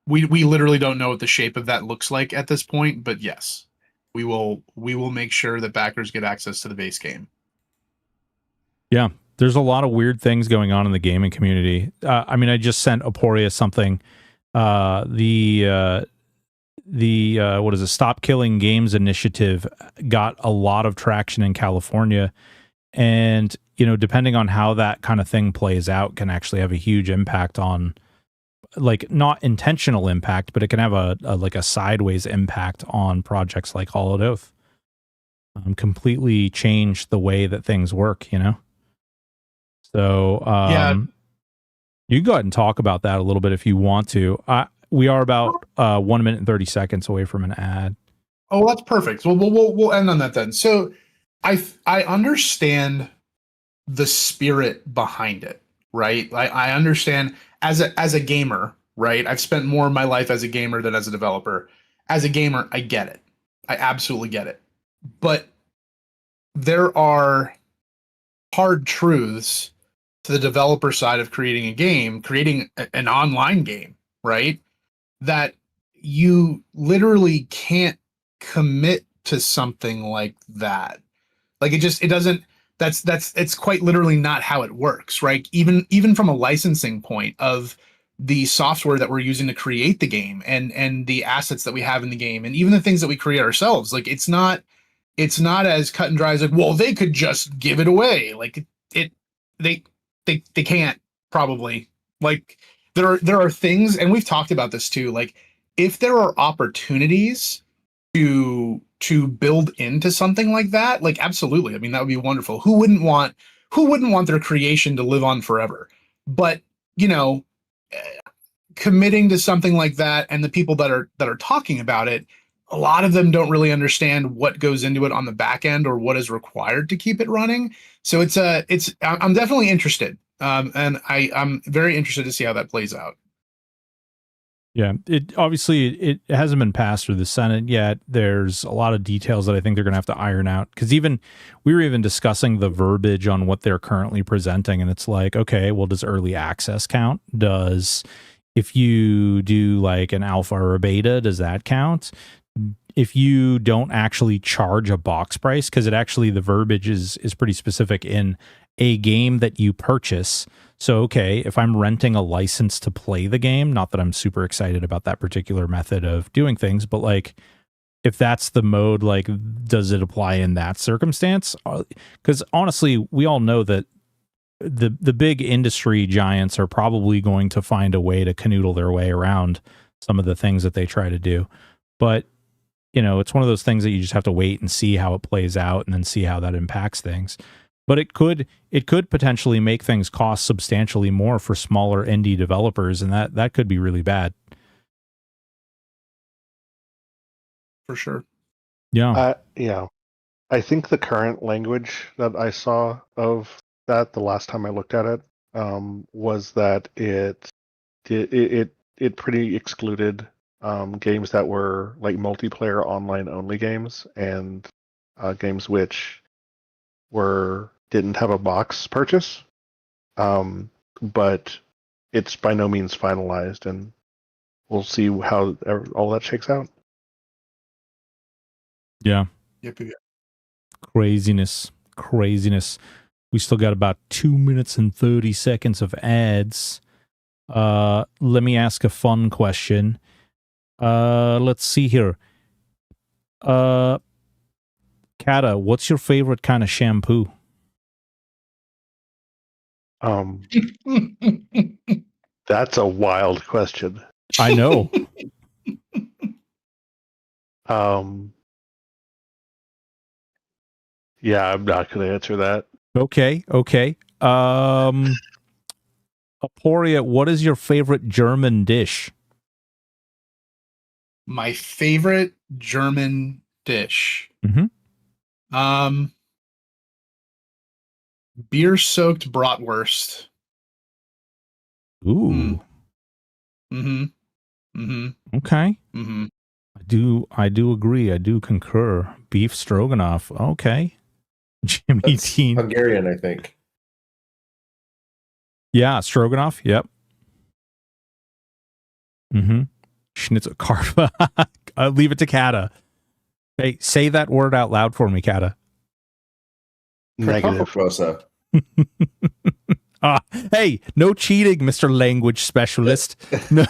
We literally don't know what the shape of that looks like at this point, but yes, we will make sure that backers get access to the base game.
Yeah, there's a lot of weird things going on in the gaming community. I mean, I just sent Aporia something. The what is it? Stop Killing Games initiative got a lot of traction in California, and you know, depending on how that kind of thing plays out, can actually have a huge impact on, like, not intentional impact, but it can have a like a sideways impact on projects like Hollowed Oath. Completely change the way that things work, you know. So you can go ahead and talk about that a little bit if you want to. We are about 1 minute and 30 seconds away from an ad.
Oh, that's perfect. Well, we'll end on that then. So I understand the spirit behind it, right? I understand as a gamer, right? I've spent more of my life as a gamer than as a developer. As a gamer, I get it. I absolutely get it. But there are hard truths to the developer side of creating a game, creating an online game, right? That you literally can't commit to something like that. Like it doesn't, it's quite literally not how it works, right? Even from a licensing point of the software that we're using to create the game and the assets that we have in the game and even the things that we create ourselves, like it's not as cut and dry as like, well, they could just give it away. Like they can't probably. Like there are things, and we've talked about this too, like if there are opportunities to build into something like that, like absolutely. I mean, that would be wonderful. Who wouldn't want their creation to live on forever? But, you know, committing to something like that, and the people that are talking about it, a lot of them don't really understand what goes into it on the back end or what is required to keep it running. So I'm definitely interested. And I'm very interested to see how that plays out.
Yeah, it hasn't been passed through the Senate yet. There's a lot of details that I think they're going to have to iron out, because we were even discussing the verbiage on what they're currently presenting, and it's like, okay, well, does early access count? If you do like an alpha or a beta, does that count? If you don't actually charge a box price, because the verbiage is pretty specific in a game that you purchase. So, okay, if I'm renting a license to play the game, not that I'm super excited about that particular method of doing things, but like, if that's the mode, like, does it apply in that circumstance? Because honestly, we all know that the big industry giants are probably going to find a way to canoodle their way around some of the things that they try to do. But, you know, it's one of those things that you just have to wait and see how it plays out and then see how that impacts things. But it could potentially make things cost substantially more for smaller indie developers, and that could be really bad.
For sure.
Yeah.
Yeah. I think the current language that I saw of that the last time I looked at it was that it it pretty excluded games that were like multiplayer online only games, and games which didn't have a box purchase. But it's by no means finalized, and we'll see how all that shakes out.
Yeah.
Yep.
Craziness. We still got about 2 minutes and 30 seconds of ads. Let me ask a fun question. Let's see here. Kata, what's your favorite kind of shampoo?
That's a wild question.
I know.
Yeah, I'm not going to answer that.
Okay. Aporia, what is your favorite German dish?
My favorite German dish.
Mm-hmm.
Beer-soaked bratwurst.
Ooh. Okay. I do agree. I do concur. Beef stroganoff. Okay. Jimmy
That's
Dean.
Hungarian, I think.
Yeah, stroganoff. Yep. Schnitzel carva. I'll leave it to Kata. Hey, say that word out loud for me, Kata.
Negative.
Hey, no cheating, Mr. Language Specialist. No.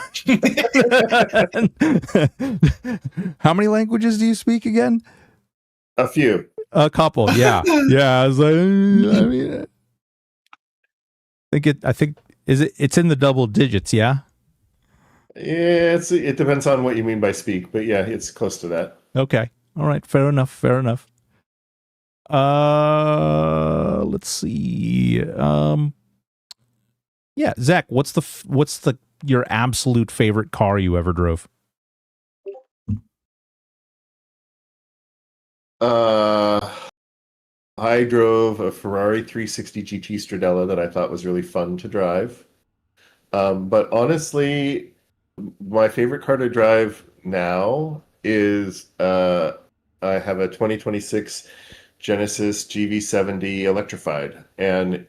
How many languages do you speak again?
A few.
A couple, yeah. Yeah, I was like, I mean, I think it's in the double digits, yeah?
Yeah, it depends on what you mean by speak, but yeah, it's close to that.
Okay. All right, fair enough. Let's see. Yeah, Zack, what's your absolute favorite car you ever drove?
I drove a Ferrari 360 GT Stradella that I thought was really fun to drive. But honestly, my favorite car to drive now is I have a 2026 Genesis GV70 electrified, and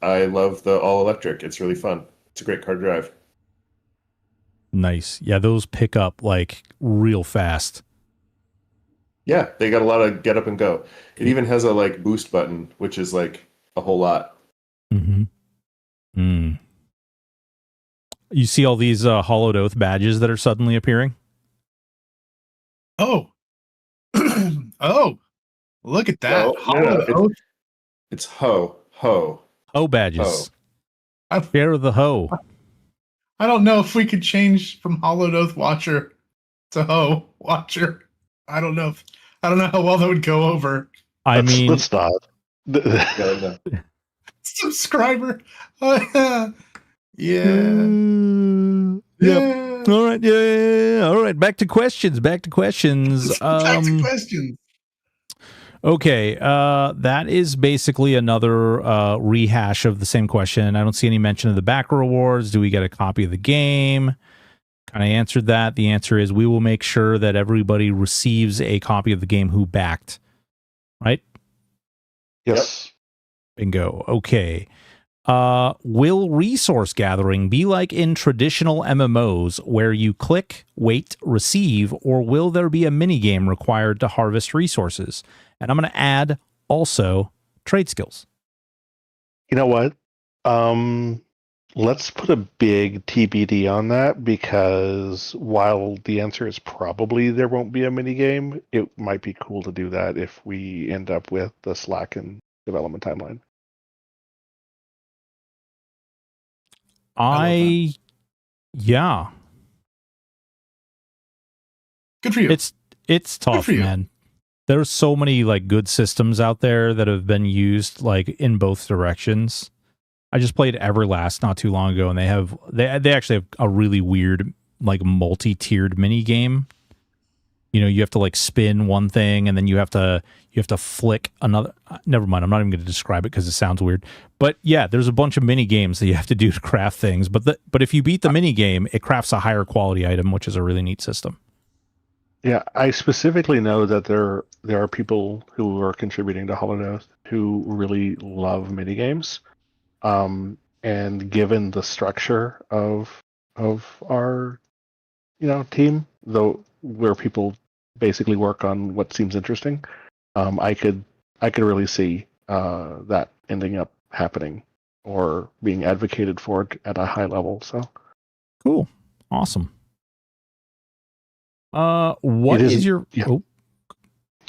I love the all electric. It's really fun. It's a great car to drive.
Nice. Yeah, those pick up like real fast.
Yeah, they got a lot of get up and go. It even has a like boost button, which is like a whole lot.
You see all these Hollowed Oath badges that are suddenly appearing?
Oh, look at that!
No, it's ho.
Ho badges.
Ho.
Share the ho.
I don't know if we could change from Hollowed Oath Watcher to Ho Watcher. I don't know how well that would go over.
Let's not.
Subscriber.
Yeah. All right. Yeah. All right. Back to questions. Okay. That is basically another rehash of the same question. I don't see any mention of the back rewards. Do we get a copy of the game? Kind of answered that. The answer is we will make sure that everybody receives a copy of the game who backed. Right?
Yes.
Bingo. Okay. Will resource gathering be like in traditional MMOs where you click, wait, receive, or will there be a minigame required to harvest resources? And I'm going to add also trade skills.
You know what? Let's put a big TBD on that, because while the answer is probably there won't be a minigame, it might be cool to do that if we end up with the slack in development timeline.
Yeah.
Good for you.
It's tough, man. There's so many like good systems out there that have been used like in both directions. I just played Everlast not too long ago, and they actually have a really weird like multi-tiered mini game. you have to like spin one thing and then you have to flick another. Never mind. I'm not even going to describe it because it sounds weird. But yeah, there's a bunch of mini games that you have to do to craft things. But if you beat the mini game, it crafts a higher quality item, which is a really neat system.
Yeah, I specifically know that there are people who are contributing to Holodeath who really love minigames. And given the structure of our team, though, where people basically work on what seems interesting, I could really see that ending up happening or being advocated for at a high level. So
cool, awesome. What is your?
Yeah.
Oh.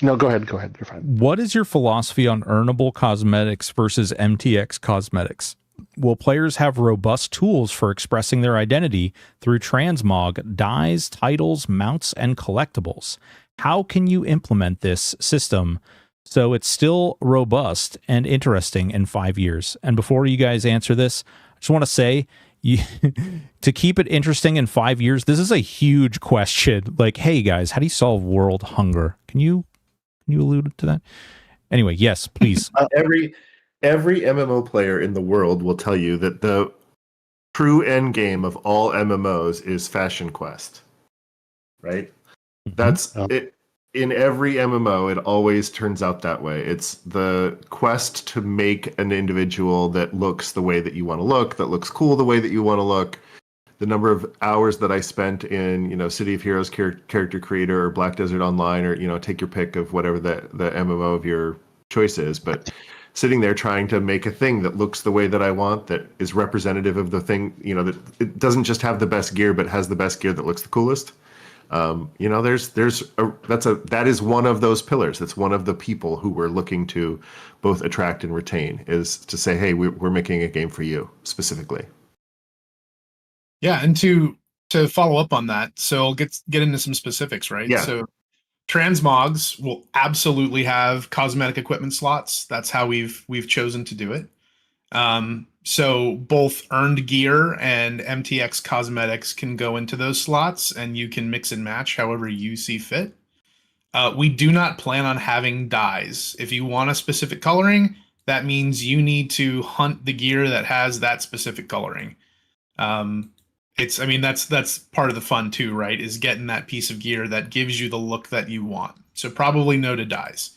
No, go ahead. You're fine.
What is your philosophy on earnable cosmetics versus MTX cosmetics? Will players have robust tools for expressing their identity through transmog, dyes, titles, mounts, and collectibles? How can you implement this system so it's still robust and interesting in 5 years? And before you guys answer this, I just want to say, to keep it interesting in 5 years, this is a huge question. Like, hey guys, how do you solve world hunger? Can you allude to that? Anyway, yes, please.
Every MMO player in the world will tell you that the true end game of all MMOs is Fashion Quest. Right? That's it. In every MMO, it always turns out that way. It's the quest to make an individual that looks the way that you want to look, that looks cool the way that you want to look. The number of hours that I spent in, City of Heroes character creator or Black Desert Online, or take your pick of whatever the MMO of your choice is, but sitting there trying to make a thing that looks the way that I want, that is representative of the thing, that it doesn't just have the best gear, but has the best gear that looks the coolest. That is one of those pillars. That's one of the people who we're looking to both attract and retain, is to say, hey, we're making a game for you specifically.
Yeah, and to follow up on that, so I'll get into some specifics, right?
Yeah.
So transmogs will absolutely have cosmetic equipment slots. That's how we've chosen to do it. So both earned gear and MTX cosmetics can go into those slots, and you can mix and match however you see fit. We do not plan on having dyes. If you want a specific coloring, that means you need to hunt the gear that has that specific coloring. That's part of the fun too, right? Is getting that piece of gear that gives you the look that you want. So probably no to dyes.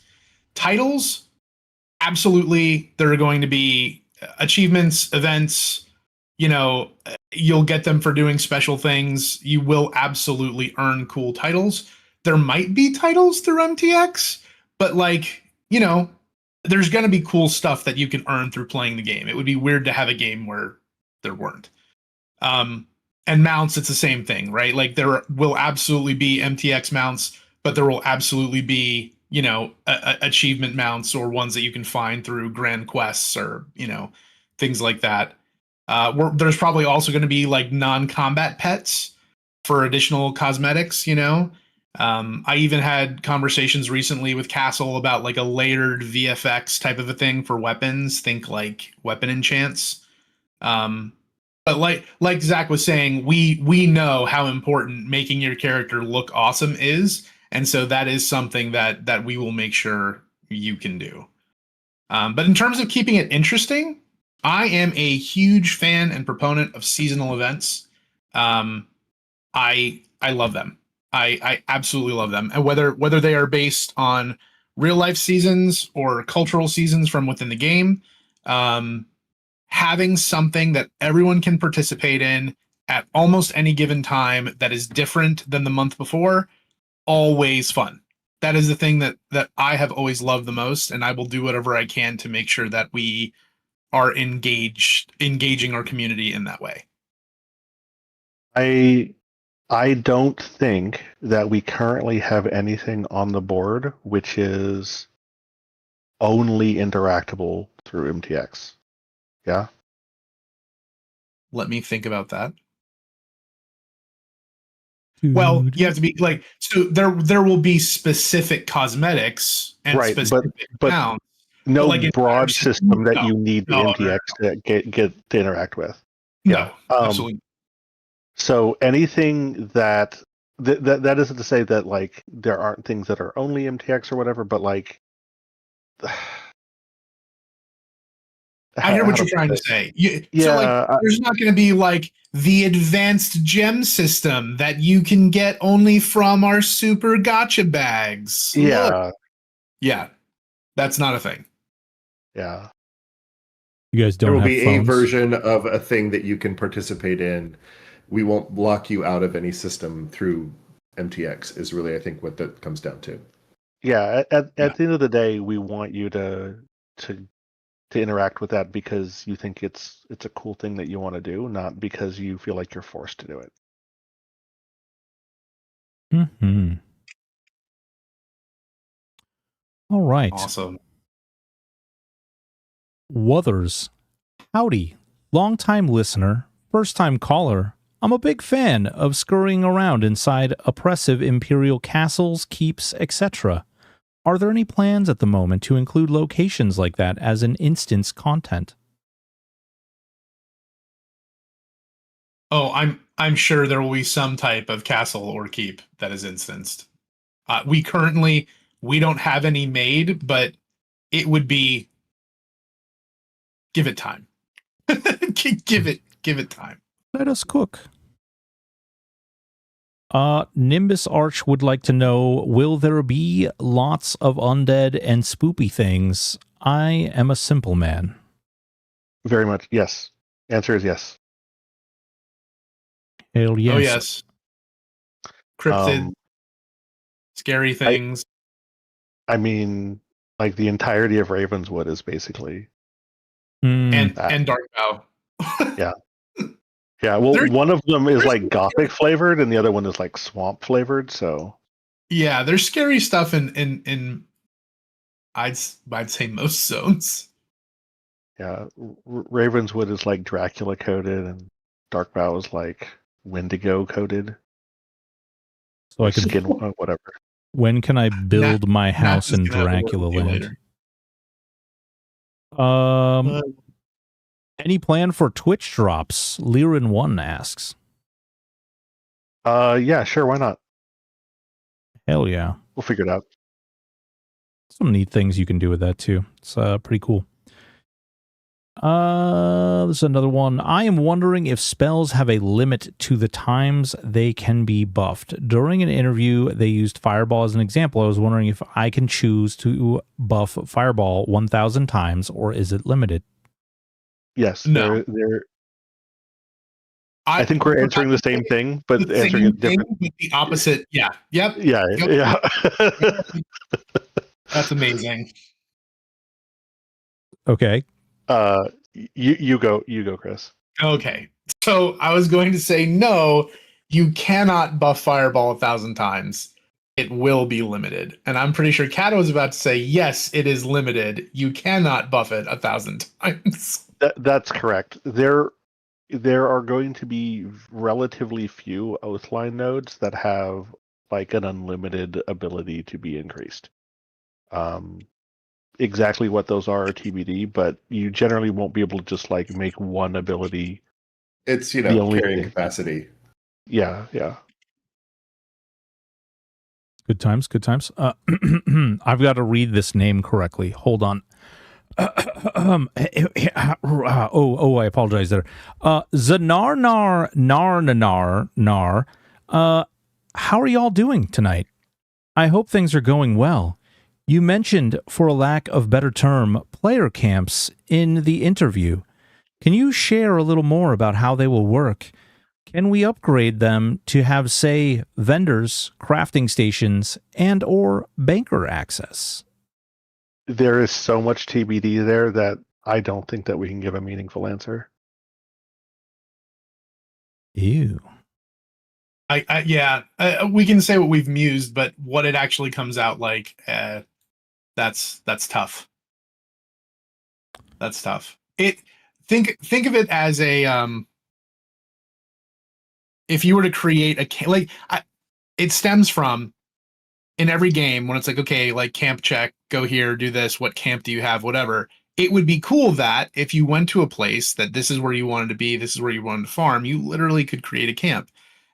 Titles, absolutely, there are going to be achievements, events. You'll get them for doing special things. You will absolutely earn cool titles. There might be titles through MTX, but there's going to be cool stuff that you can earn through playing the game. It would be weird to have a game where there weren't. And mounts, it's the same thing, right? Like there will absolutely be MTX mounts, but there will absolutely be, achievement mounts or ones that you can find through grand quests or, things like that. There's probably also going to be like non-combat pets for additional cosmetics, I even had conversations recently with Castle about like a layered VFX type of a thing for weapons. Think like weapon enchants. But like Zack was saying, we know how important making your character look awesome is, and so that is something that we will make sure you can do. But in terms of keeping it interesting, I am a huge fan and proponent of seasonal events. I love them. I absolutely love them, and whether they are based on real life seasons or cultural seasons from within the game. Having something that everyone can participate in at almost any given time that is different than the month before, always fun. That is the thing that I have always loved the most, and I will do whatever I can to make sure that we are engaging our community in that way.
I don't think that we currently have anything on the board which is only interactable through MTX. Yeah.
Let me think about that. Well, you have to be like, so there will be specific cosmetics and
right,
specific mounts.
No
like
broad system that you need the
no,
MTX to get to interact with.
No, absolutely.
So anything that that isn't to say that like there aren't things that are only MTX or whatever, but like
I hear what you're trying to say. So like, there's not going to be like the advanced gem system that you can get only from our super gotcha bags.
Yeah.
Look. Yeah. That's not a thing.
Yeah.
You guys don't
There will
have
be
phones?
a version of a thing that you can participate in. We won't lock you out of any system through MTX is really, I think, what that comes down to.
Yeah. At the end of the day, we want you to interact with that because you think it's a cool thing that you want to do, not because you feel like you're forced to do it.
Mm-hmm. All right.
Awesome.
Wuthers. Howdy. Long-time listener, first-time caller. I'm a big fan of scurrying around inside oppressive imperial castles, keeps, etc. Are there any plans at the moment to include locations like that as an instance content?
Oh, I'm sure there will be some type of castle or keep that is instanced. We don't have any made, but it would be, give it time. give it time.
Let us cook. Nimbus Arch would like to know, will there be lots of undead and spoopy things? I am a simple man.
Very much. Yes. Answer is yes.
Hell yes.
Oh, yes. Cryptid, scary things.
I mean, like the entirety of Ravenswood is basically
And Dark Bow.
Yeah. Yeah, well, one of them is like gothic flavored and the other one is like swamp flavored, so
yeah, there's scary stuff in I'd say most zones.
yeah, Ravenswood is like Dracula coated and Darkbow is like Wendigo coated.
So I can
skin whatever.
When can I build my house in Dracula land? Any plan for Twitch drops? Lirin1 asks.
Yeah, sure, why not?
Hell yeah.
We'll figure it out.
Some neat things you can do with that too. It's pretty cool. There's another one. I am wondering if spells have a limit to the times they can be buffed. During an interview, they used Fireball as an example. I was wondering if I can choose to buff Fireball 1,000 times, or is it limited?
Yes.
No.
I think we're answering the same thing, but answering it different.
With the opposite. Yeah. Yep.
Yeah.
Yep.
Yeah.
That's amazing.
Okay.
You go, Chris.
Okay. So I was going to say no, you cannot buff Fireball 1,000 times. It will be limited. And I'm pretty sure Kato was about to say, yes, it is limited. You cannot buff it 1,000 times.
That's correct. There are going to be relatively few Oathline nodes that have like an unlimited ability to be increased. Exactly what those are TBD, but you generally won't be able to just like make one ability.
It's, carrying capacity.
Yeah.
Good times. I've got to read this name correctly. Hold on. I apologize there. Zanarnar. How are y'all doing tonight? I hope things are going well. You mentioned, for a lack of better term, player camps in the interview. Can you share a little more about how they will work? Can we upgrade them to have, say, vendors, crafting stations, and or banker access?
There is so much TBD there that I don't think that we can give a meaningful answer.
Ew.
We can say what we've mused, but what it actually comes out like, that's tough. That's tough. Think of it as a if you were to create it stems from in every game when it's like, okay, like camp check, go here, do this, what camp do you have, whatever. It would be cool that if you went to a place that this is where you wanted to be, this is where you wanted to farm, you literally could create a camp.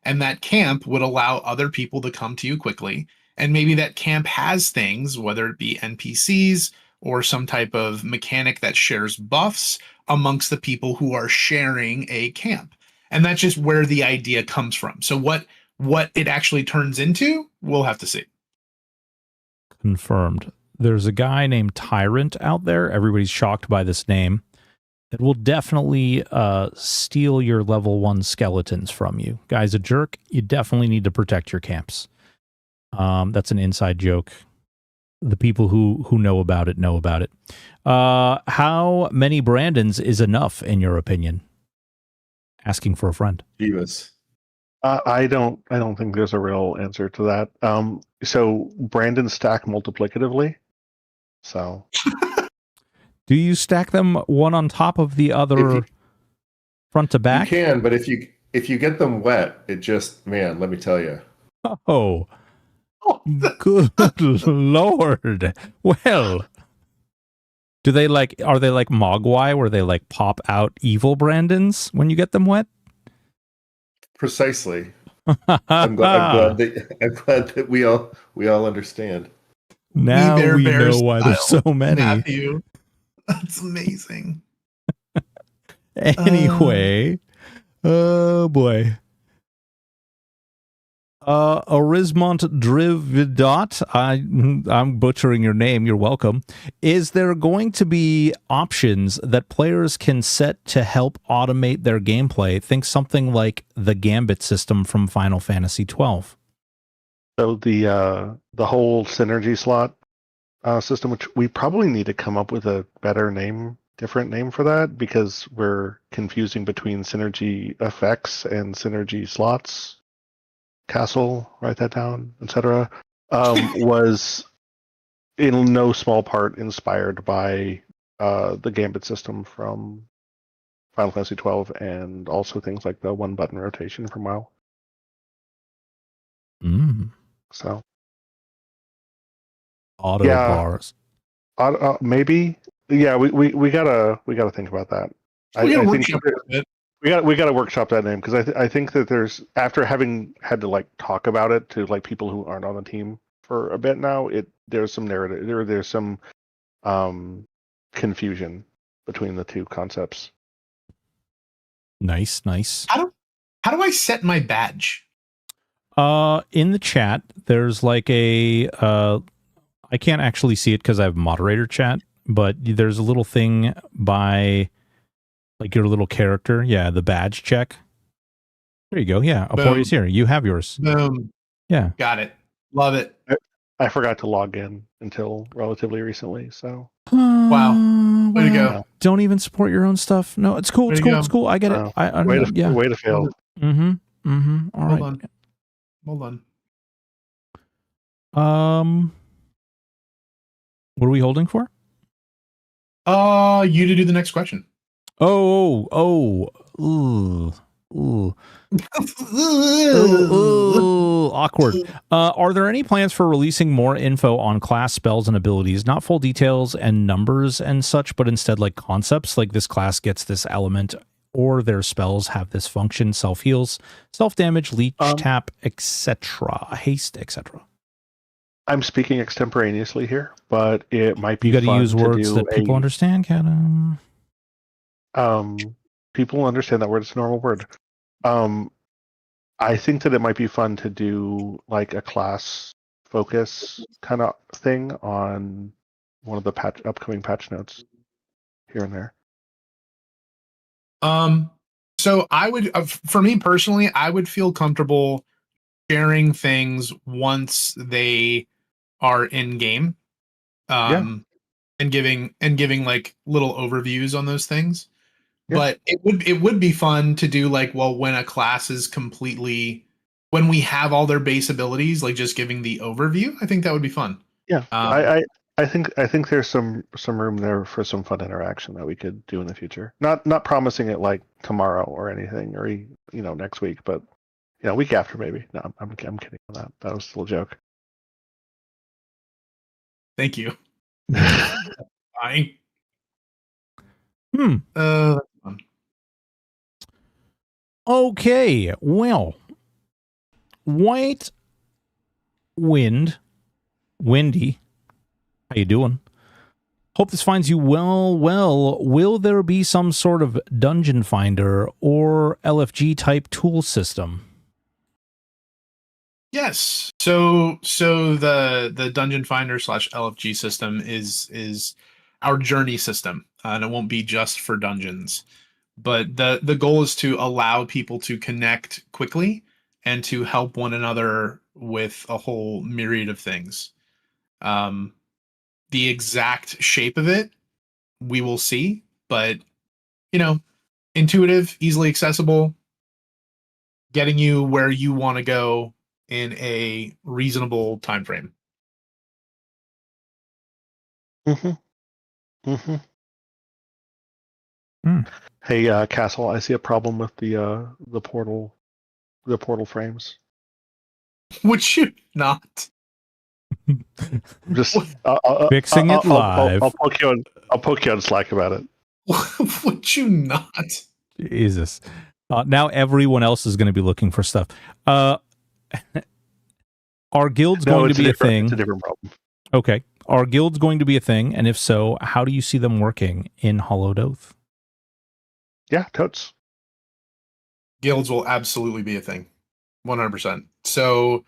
and that camp would allow other people to come to you quickly. And maybe that camp has things, whether it be NPCs or some type of mechanic that shares buffs amongst the people who are sharing a camp. And that's just where the idea comes from. So what it actually turns into, we'll have to see.
Confirmed. There's a guy named Tyrant out there. Everybody's shocked by this name. It will definitely steal your level 1 skeletons from you. Guy's a jerk. You definitely need to protect your camps. That's an inside joke. The people who know about it know about it. How many Brandons is enough, in your opinion? Asking for a friend.
Jeebus.
I don't think there's a real answer to that. So Brandon stack multiplicatively. So
do you stack them one on top of the other, front to back?
You can, but if you get them wet, it just, man, let me tell you.
Oh, good Lord. Well, are they like Mogwai, where they like pop out evil Brandons when you get them wet?
Precisely. I'm glad that we all understand.
Now we know why there's so many.
Matthew. That's amazing.
Anyway, oh boy. Orismont Drividot, I'm butchering your name, you're welcome. Is there going to be options that players can set to help automate their gameplay? Think something like the Gambit system from Final Fantasy XII.
So the whole synergy slot system, which we probably need to come up with a better name, different name for that, because we're confusing between synergy effects and synergy slots. Castle, write that down, etc. Was in no small part inspired by the Gambit system from Final Fantasy XII, and also things like the one-button rotation from WoW. So
auto bars.
Maybe. Yeah, we gotta think about that. I think we got to workshop that name, because I think that there's, after having had to like talk about it to like people who aren't on the team for a bit now, there's some narrative there's some confusion between the two concepts.
Nice.
How do I set my badge?
In the chat, there's like a I can't actually see it because I have moderator chat, but there's a little thing by like your little character. Yeah, the badge check. There you go. Yeah, Apori's here. You have yours.
Boom.
Yeah.
Got it. Love it.
I forgot to log in until relatively recently, so.
Wow. Way to go.
Don't even support your own stuff. No, it's cool. It's cool. It's cool. I get it.
Way to fail.
All right.
Hold on.
What are we holding for?
You to do the next question.
Awkward. Are there any plans for releasing more info on class, spells, and abilities? Not full details and numbers and such, but instead like concepts, like this class gets this element, or their spells have this function, self-heals, self-damage, leech, tap, etc., haste, etc.
I'm speaking extemporaneously here, but it might be
you got to
fun
use words that people understand, Kat.
People understand that word. It's a normal word. I think that it might be fun to do like a class focus kind of thing on one of the upcoming patch notes here and there.
So I would, for me personally, I would feel comfortable sharing things once they are in game, and giving like little overviews on those things. Yeah. But it would be fun to do like, well, when a class is completely, when we have all their base abilities, like just giving the overview. I think that would be fun.
Yeah, I think there's some room there for some fun interaction that we could do in the future. Not promising it like tomorrow or anything, or next week, but week after maybe. No, I'm kidding on that. That was still a joke.
Thank you. Bye. That's fun.
Okay, well, White Windy, how you doing? Hope this finds you well. Will there be some sort of dungeon finder or LFG type tool system?
Yes. So the dungeon finder / LFG system is our journey system, and it won't be just for dungeons. But the goal is to allow people to connect quickly and to help one another with a whole myriad of things. The exact shape of it, we will see, but intuitive, easily accessible, getting you where you want to go in a reasonable time frame.
Hey, Castle, I see a problem with the portal frames.
Would you not?
Just
Fixing it live.
I'll poke you on Slack about it.
Would you not?
Jesus. Now everyone else is going to be looking for stuff. Are guilds going to be a thing?
It's a different problem.
Okay. Are guilds going to be a thing? And if so, how do you see them working in Hollowed Oath?
Yeah, totes.
Guilds will absolutely be a thing. 100%. So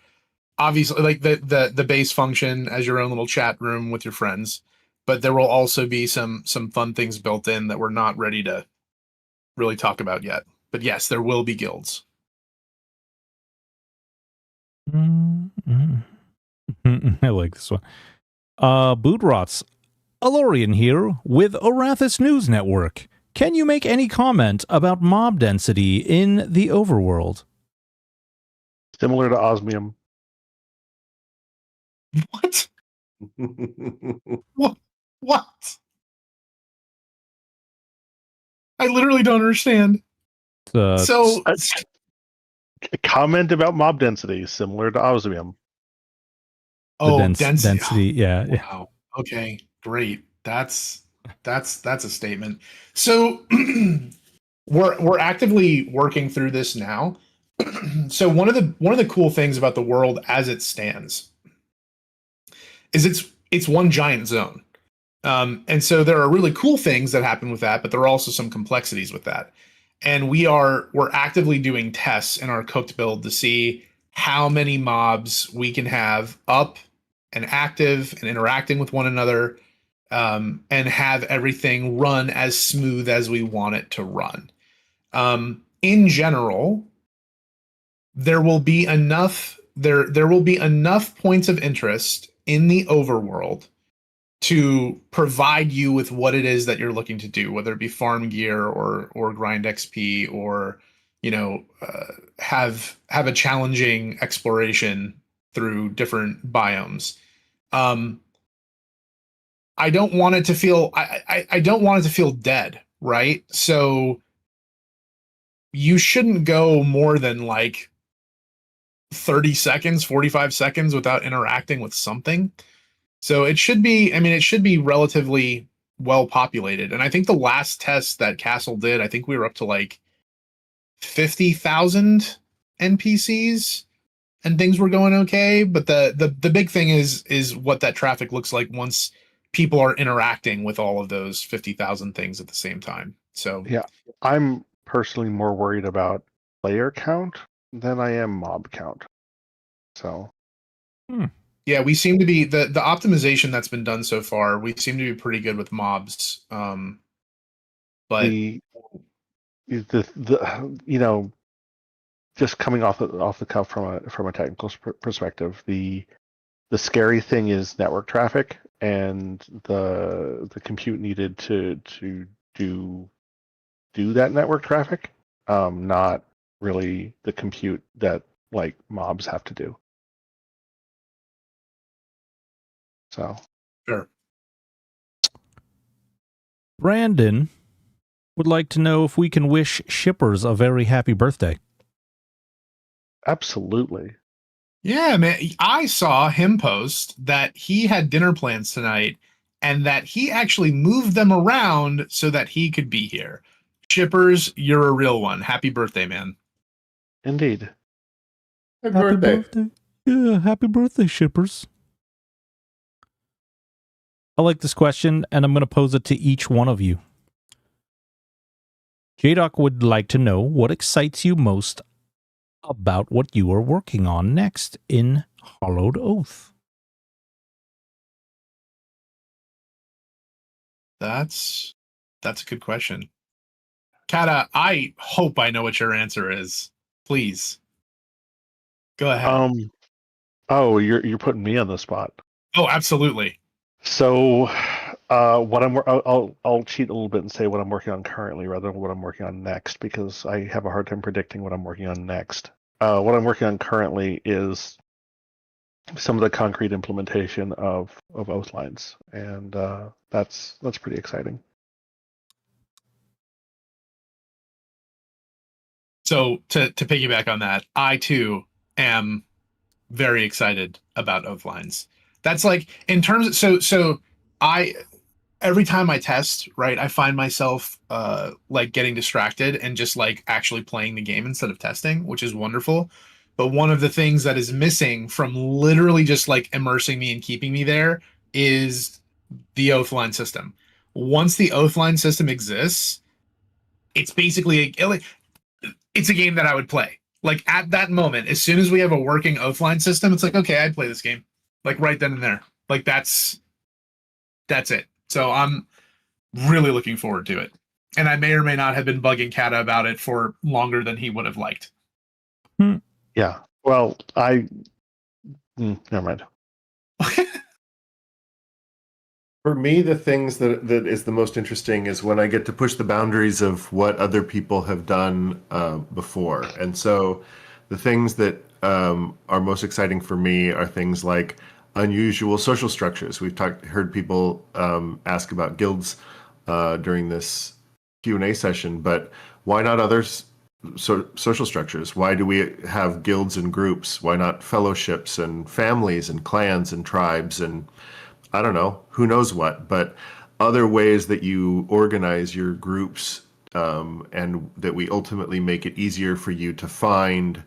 obviously, like the base function as your own little chat room with your friends, but there will also be some fun things built in that we're not ready to really talk about yet. But yes, there will be guilds.
I like this one. Bootrots, Alorian here with Orrathis News Network. Can you make any comment about mob density in the overworld?
Similar to osmium.
What? What? I literally don't understand. So
a comment about mob density, similar to osmium.
Density. Yeah.
Wow. Okay. Great. That's a statement. So we're actively working through this now. So one of the cool things about the world as it stands is it's one giant zone. And so there are really cool things that happen with that, but there are also some complexities with that. And we're actively doing tests in our cooked build to see how many mobs we can have up and active and interacting with one another, and have everything run as smooth as we want it to run. In general, there will be enough points of interest in the overworld to provide you with what it is that you're looking to do, whether it be farm gear or grind XP or have a challenging exploration through different biomes. I don't want it to feel I don't want it to feel dead, right? So you shouldn't go more than like 30 seconds, 45 seconds without interacting with something. So it should be relatively well populated. And I think the last test that Castle did, I think we were up to like 50,000 NPCs and things were going okay. But the big thing is what that traffic looks like once people are interacting with all of those 50,000 things at the same time. So
yeah, I'm personally more worried about player count than I am mob count. So
yeah, we seem to be the optimization that's been done so far. We seem to be pretty good with mobs. But
the just coming off the cuff from a technical perspective, the scary thing is network traffic and the compute needed to do that network traffic, not really the compute that like mobs have to do. So
sure.
Brandon would like to know if we can wish shippers a very happy birthday.
Absolutely.
Yeah, man. I saw him post that he had dinner plans tonight and that he actually moved them around so that he could be here. Shippers, you're a real one. Happy birthday, man.
Indeed.
Happy birthday.
Yeah, happy birthday, shippers. I like this question, and I'm going to pose it to each one of you. J-Doc would like to know what excites you most about what you are working on next in Hollowed Oath.
That's a good question. Kata, I hope I know what your answer is. Please. Go ahead.
Oh, you're putting me on the spot.
Oh, absolutely.
So, what I'll cheat a little bit and say what I'm working on currently rather than what I'm working on next, because I have a hard time predicting what I'm working on next. What I'm working on currently is some of the concrete implementation of oath lines, and that's pretty exciting.
So to piggyback on that, I too am very excited about oath lines. That's like in terms of, so I every time I test, right, I find myself like getting distracted and just like actually playing the game instead of testing, which is wonderful. But one of the things that is missing from literally just like immersing me and keeping me there is the oath line system. Once the oath line system exists, it's basically it's a game that I would play. Like at that moment, as soon as we have a working oath line system, it's like, okay, I'd play this game. Like right then and there. Like that's it. So I'm really looking forward to it. And I may or may not have been bugging Kata about it for longer than he would have liked.
Yeah. Well, never mind.
For me, the things that is the most interesting is when I get to push the boundaries of what other people have done before. And so the things that are most exciting for me are things like unusual social structures. We've heard people ask about guilds during this Q&A session, but why not others? Social structures. Why do we have guilds and groups? Why not fellowships and families and clans and tribes and I don't know, who knows what, but other ways that you organize your groups and that we ultimately make it easier for you to find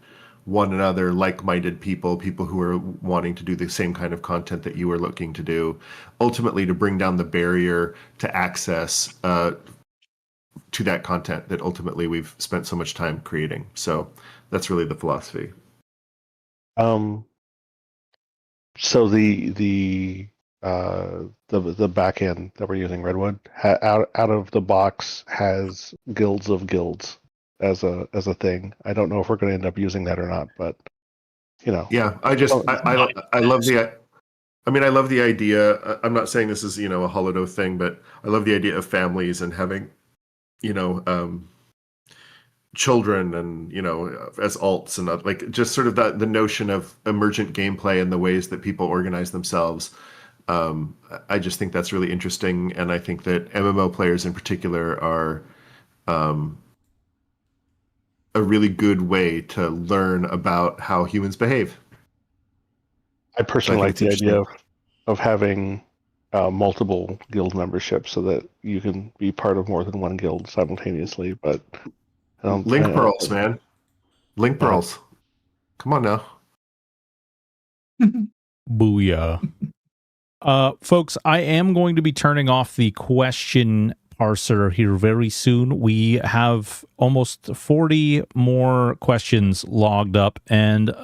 one another, like-minded people who are wanting to do the same kind of content that you are looking to do, ultimately to bring down the barrier to access to that content that ultimately we've spent so much time creating. So that's really the philosophy.
So the back end that we're using, Redwood, out of the box has guilds of guilds as a thing. I don't know if we're going to end up using that or not, but
Yeah, I love I love the idea. I'm not saying this is a Holodo thing, but I love the idea of families and having children and as alts and like just sort of the notion of emergent gameplay and the ways that people organize themselves. I just think that's really interesting, and I think that MMO players in particular are a really good way to learn about how humans behave.
I personally like the idea of having multiple guild memberships so that you can be part of more than one guild simultaneously. But
Link pearls, man. Link pearls. Come on now.
Booyah. Folks, I am going to be turning off the question parser here very soon. We have almost 40 more questions logged up, and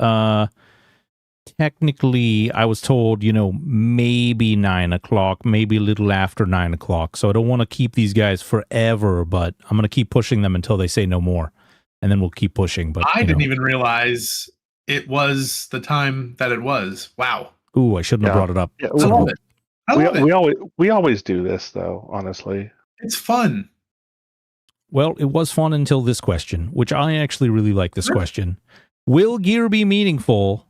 technically I was told, maybe 9 o'clock, maybe a little after 9 o'clock. So I don't want to keep these guys forever, but I'm going to keep pushing them until they say no more, and then we'll keep pushing. But
I didn't even realize it was the time that it was. Wow.
Ooh, I shouldn't have brought it up.
Yeah,
I love it.
we always do this though, honestly.
It's fun.
Well, it was fun until this question, which I actually really like this question. Will gear be meaningful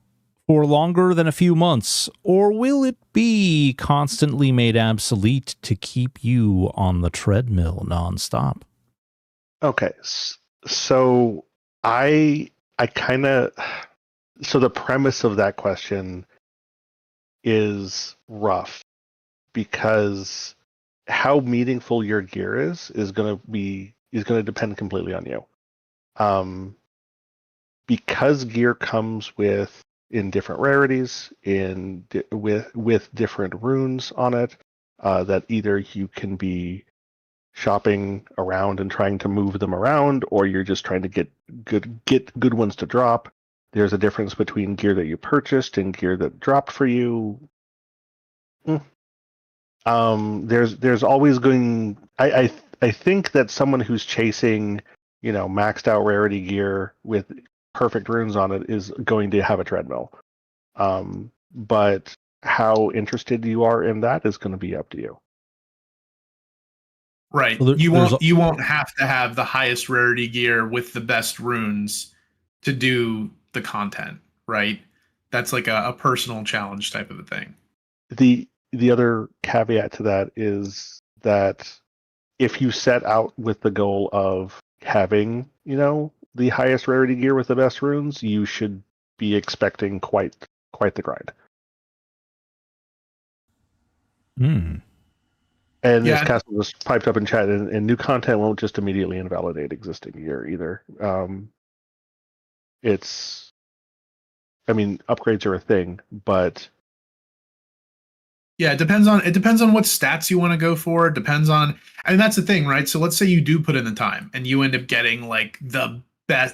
for longer than a few months, or will it be constantly made obsolete to keep you on the treadmill nonstop?
Okay, so I kind of, so the premise of that question is rough, because how meaningful your gear is going to depend completely on you. because gear comes in different rarities, with different runes on it, that either you can be shopping around and trying to move them around, or you're just trying to get good ones to drop. There's a difference between gear that you purchased and gear that dropped for you. There's always going. I think that someone who's chasing, maxed out rarity gear with perfect runes on it is going to have a treadmill. But how interested you are in that is going to be up to you.
Right.
Well,
you won't have to have the highest rarity gear with the best runes to do the content, right? That's like a personal challenge type of a thing.
The other caveat to that is that if you set out with the goal of having, the highest rarity gear with the best runes, you should be expecting quite the grind. And
Yeah.
as Castle just piped up in chat, and new content won't just immediately invalidate existing gear either. Upgrades are a thing, but
yeah, it depends on what stats you want to go for. It depends on, that's the thing, right? So let's say you do put in the time and you end up getting like the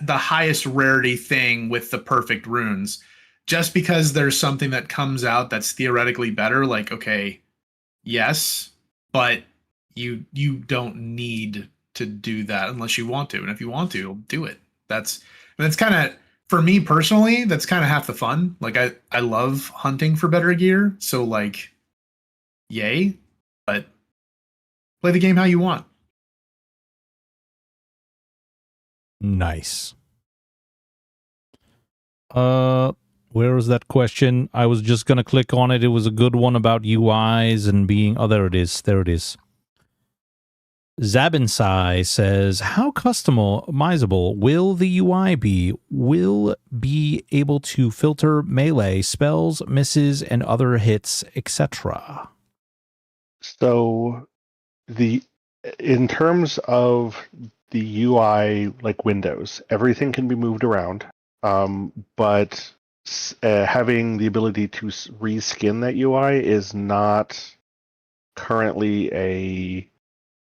highest rarity thing with the perfect runes. Just because there's something that comes out that's theoretically better, like, okay, yes, but you don't need to do that unless you want to. And if you want to, do it. That's kind of, for me personally, that's kind of half the fun. Like I love hunting for better gear. So like, yay, but play the game how you want.
Nice. Where was that question? I was just going to click on it. It was a good one about UIs and being... Oh, there it is. There it is. Zabinsai says, how customizable will the UI be? Will be able to filter melee, spells, misses, and other hits, etc.?
So, in terms of the UI, like Windows, everything can be moved around, but having the ability to reskin that UI is not currently a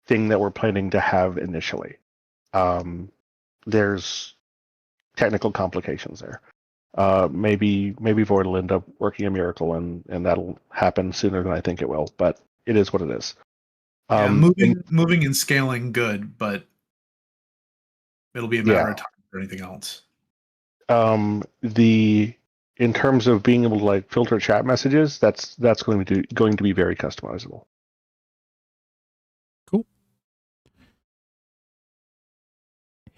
thing that we're planning to have initially. There's technical complications there. Maybe Void will end up working a miracle, and that'll happen sooner than I think it will, but it is what it is.
Moving and scaling good, but it'll be a matter of time for anything else.
In terms of being able to like filter chat messages, that's going to be very customizable.
Cool.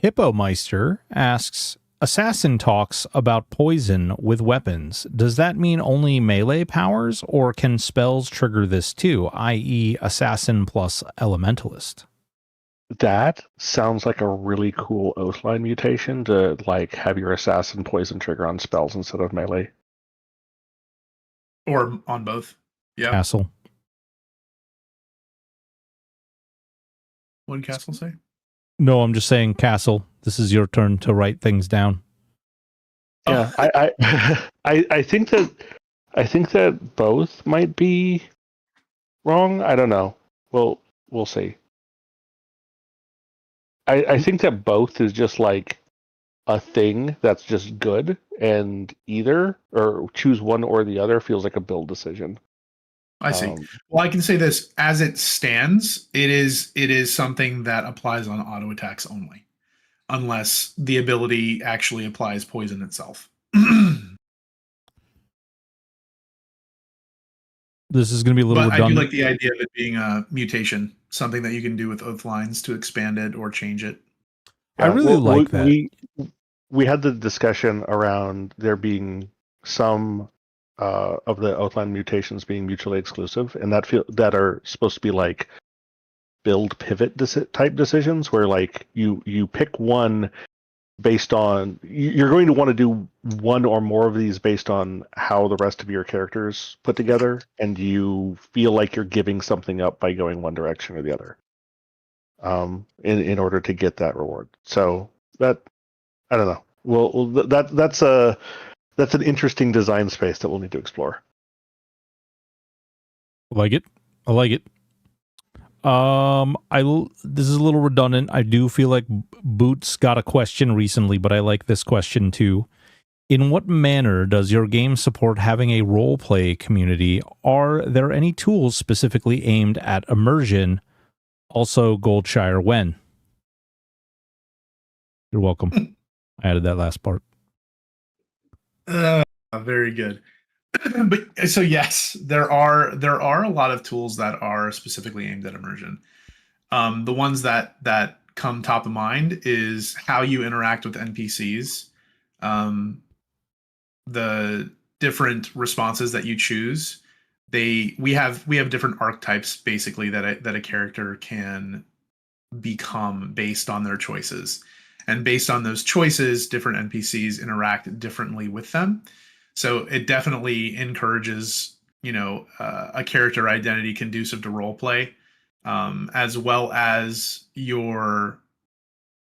Hippomeister asks, Assassin talks about poison with weapons. Does that mean only melee powers, or can spells trigger this too, i.e. Assassin plus Elementalist?
That sounds like a really cool Oathline mutation to like have your Assassin poison trigger on spells instead of melee.
Or on both. Yeah.
Castle.
What did Castle say?
No, I'm just saying, Castle, this is your turn to write things down.
Yeah, I think that both might be wrong. I don't know. We'll see. I think that both is just like a thing that's just good, and either or choose one or the other feels like a build decision.
I see. Well, I can say this: as it stands, it is something that applies on auto attacks only, unless the ability actually applies poison itself.
This is going to be a little redundant.
I do like the idea of it being a mutation, something that you can do with oath lines to expand it or change it.
I really like that.
We had the discussion around there being some of the Oathline mutations being mutually exclusive, and that are supposed to be like build pivot type decisions, where like you pick one based on you're going to want to do one or more of these based on how the rest of your characters put together, and you feel like you're giving something up by going one direction or the other, in order to get that reward. So that, I don't know. Well, that's an interesting design space that we'll need to explore.
Like it. I like it. This is a little redundant. I do feel like Boots got a question recently, but I like this question too. In what manner does your game support having a role play community? Are there any tools specifically aimed at immersion? Also, Goldshire, when? You're welcome. I added that last part.
Very good. But so yes, there are a lot of tools that are specifically aimed at immersion. The ones that come top of mind is how you interact with NPCs, the different responses that you choose. We have different archetypes basically that a character can become based on their choices, and based on those choices, different NPCs interact differently with them. So it definitely encourages, a character identity conducive to role play, as well as your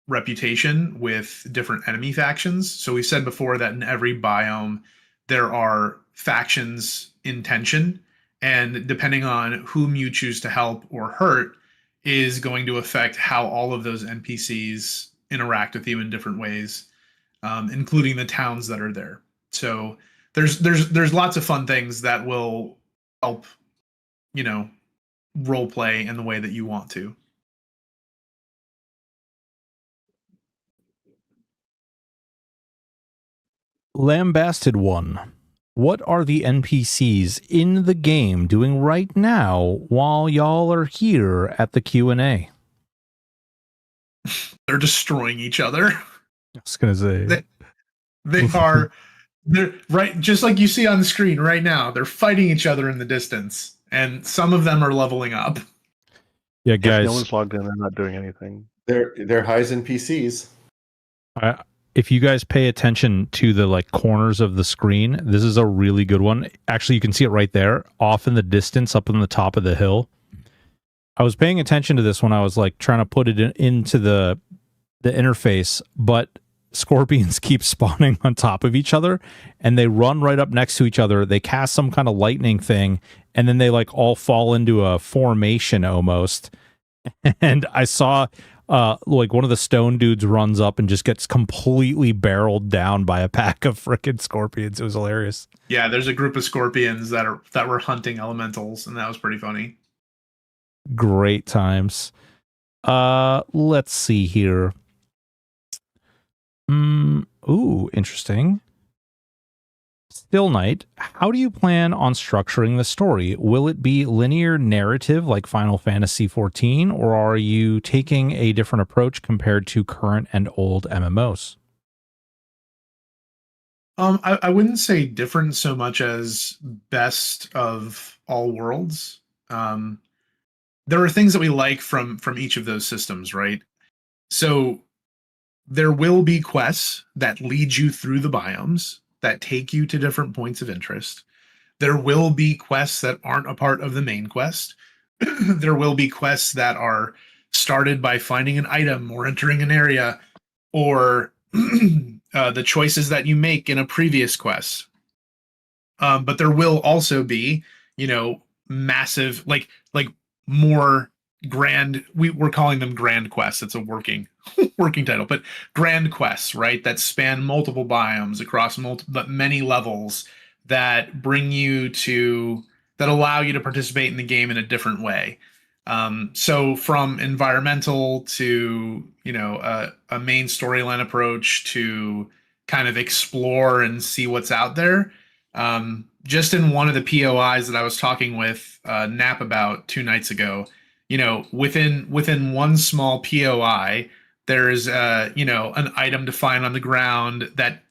reputation with different enemy factions. So we said before that in every biome there are factions in tension, and depending on whom you choose to help or hurt is going to affect how all of those NPCs interact with you in different ways, including the towns that are there. So there's lots of fun things that will help, role play in the way that you want to.
Lambasted one. What are the NPCs in the game doing right now while y'all are here at the Q&A?
They're destroying each other.
I was going to say.
They're right, just like you see on the screen right now. They're fighting each other in the distance, and some of them are leveling up.
Yeah, guys.
No one's logged in. They're not doing anything.
They're highs and PCs.
If you guys pay attention to the corners of the screen, this is a really good one. Actually, you can see it right there, off in the distance, up on the top of the hill. I was paying attention to this when I was trying to put it into the interface, but scorpions keep spawning on top of each other, and they run right up next to each other. They cast some kind of lightning thing, and then they all fall into a formation almost. And I saw one of the stone dudes runs up and just gets completely barreled down by a pack of frickin' scorpions. It was hilarious.
Yeah, there's a group of scorpions that were hunting elementals, and that was pretty funny.
Great times. Let's see here. Ooh, interesting. Still Night, how do you plan on structuring the story? Will it be linear narrative like Final Fantasy XIV, or are you taking a different approach compared to current and old MMOs?
I wouldn't say different so much as best of all worlds. There are things that we like from each of those systems, right? So there will be quests that lead you through the biomes that take you to different points of interest. There will be quests that aren't a part of the main quest. There will be quests that are started by finding an item or entering an area, or the choices that you make in a previous quest. But there will also be, massive, more grand. We're calling them grand quests. It's a working title, but grand quests, right? That span multiple biomes across many levels, that bring you to, that allow you to participate in the game in a different way. So from environmental to, a main storyline approach to kind of explore and see what's out there. Just in one of the POIs that I was talking with Nap about 2 nights ago, within one small POI, there's an item to find on the ground that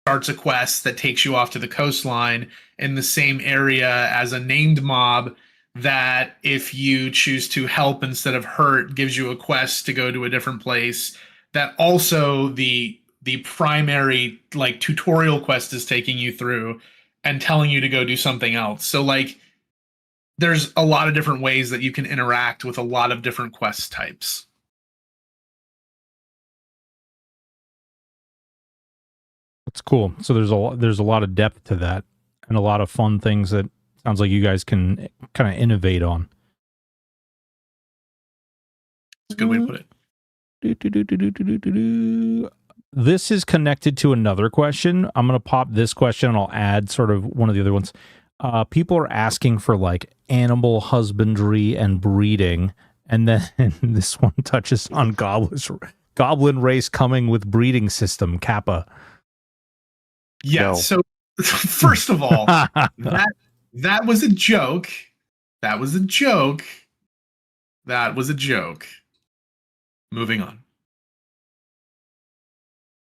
starts a quest that takes you off to the coastline in the same area as a named mob that, if you choose to help instead of hurt, gives you a quest to go to a different place. That also the primary tutorial quest is taking you through and telling you to go do something else. So there's a lot of different ways that you can interact with a lot of different quest types.
It's cool. So there's a lot of depth to that, and a lot of fun things that sounds like you guys can kind of innovate on.
It's a good way to put it.
This is connected to another question. I'm going to pop this question and I'll add sort of one of the other ones. People are asking for like animal husbandry and breeding. And then this one touches on goblin race coming with breeding system, Kappa.
Yeah.
No.
So first of all, that was a joke. That was a joke. That was a joke. Moving on.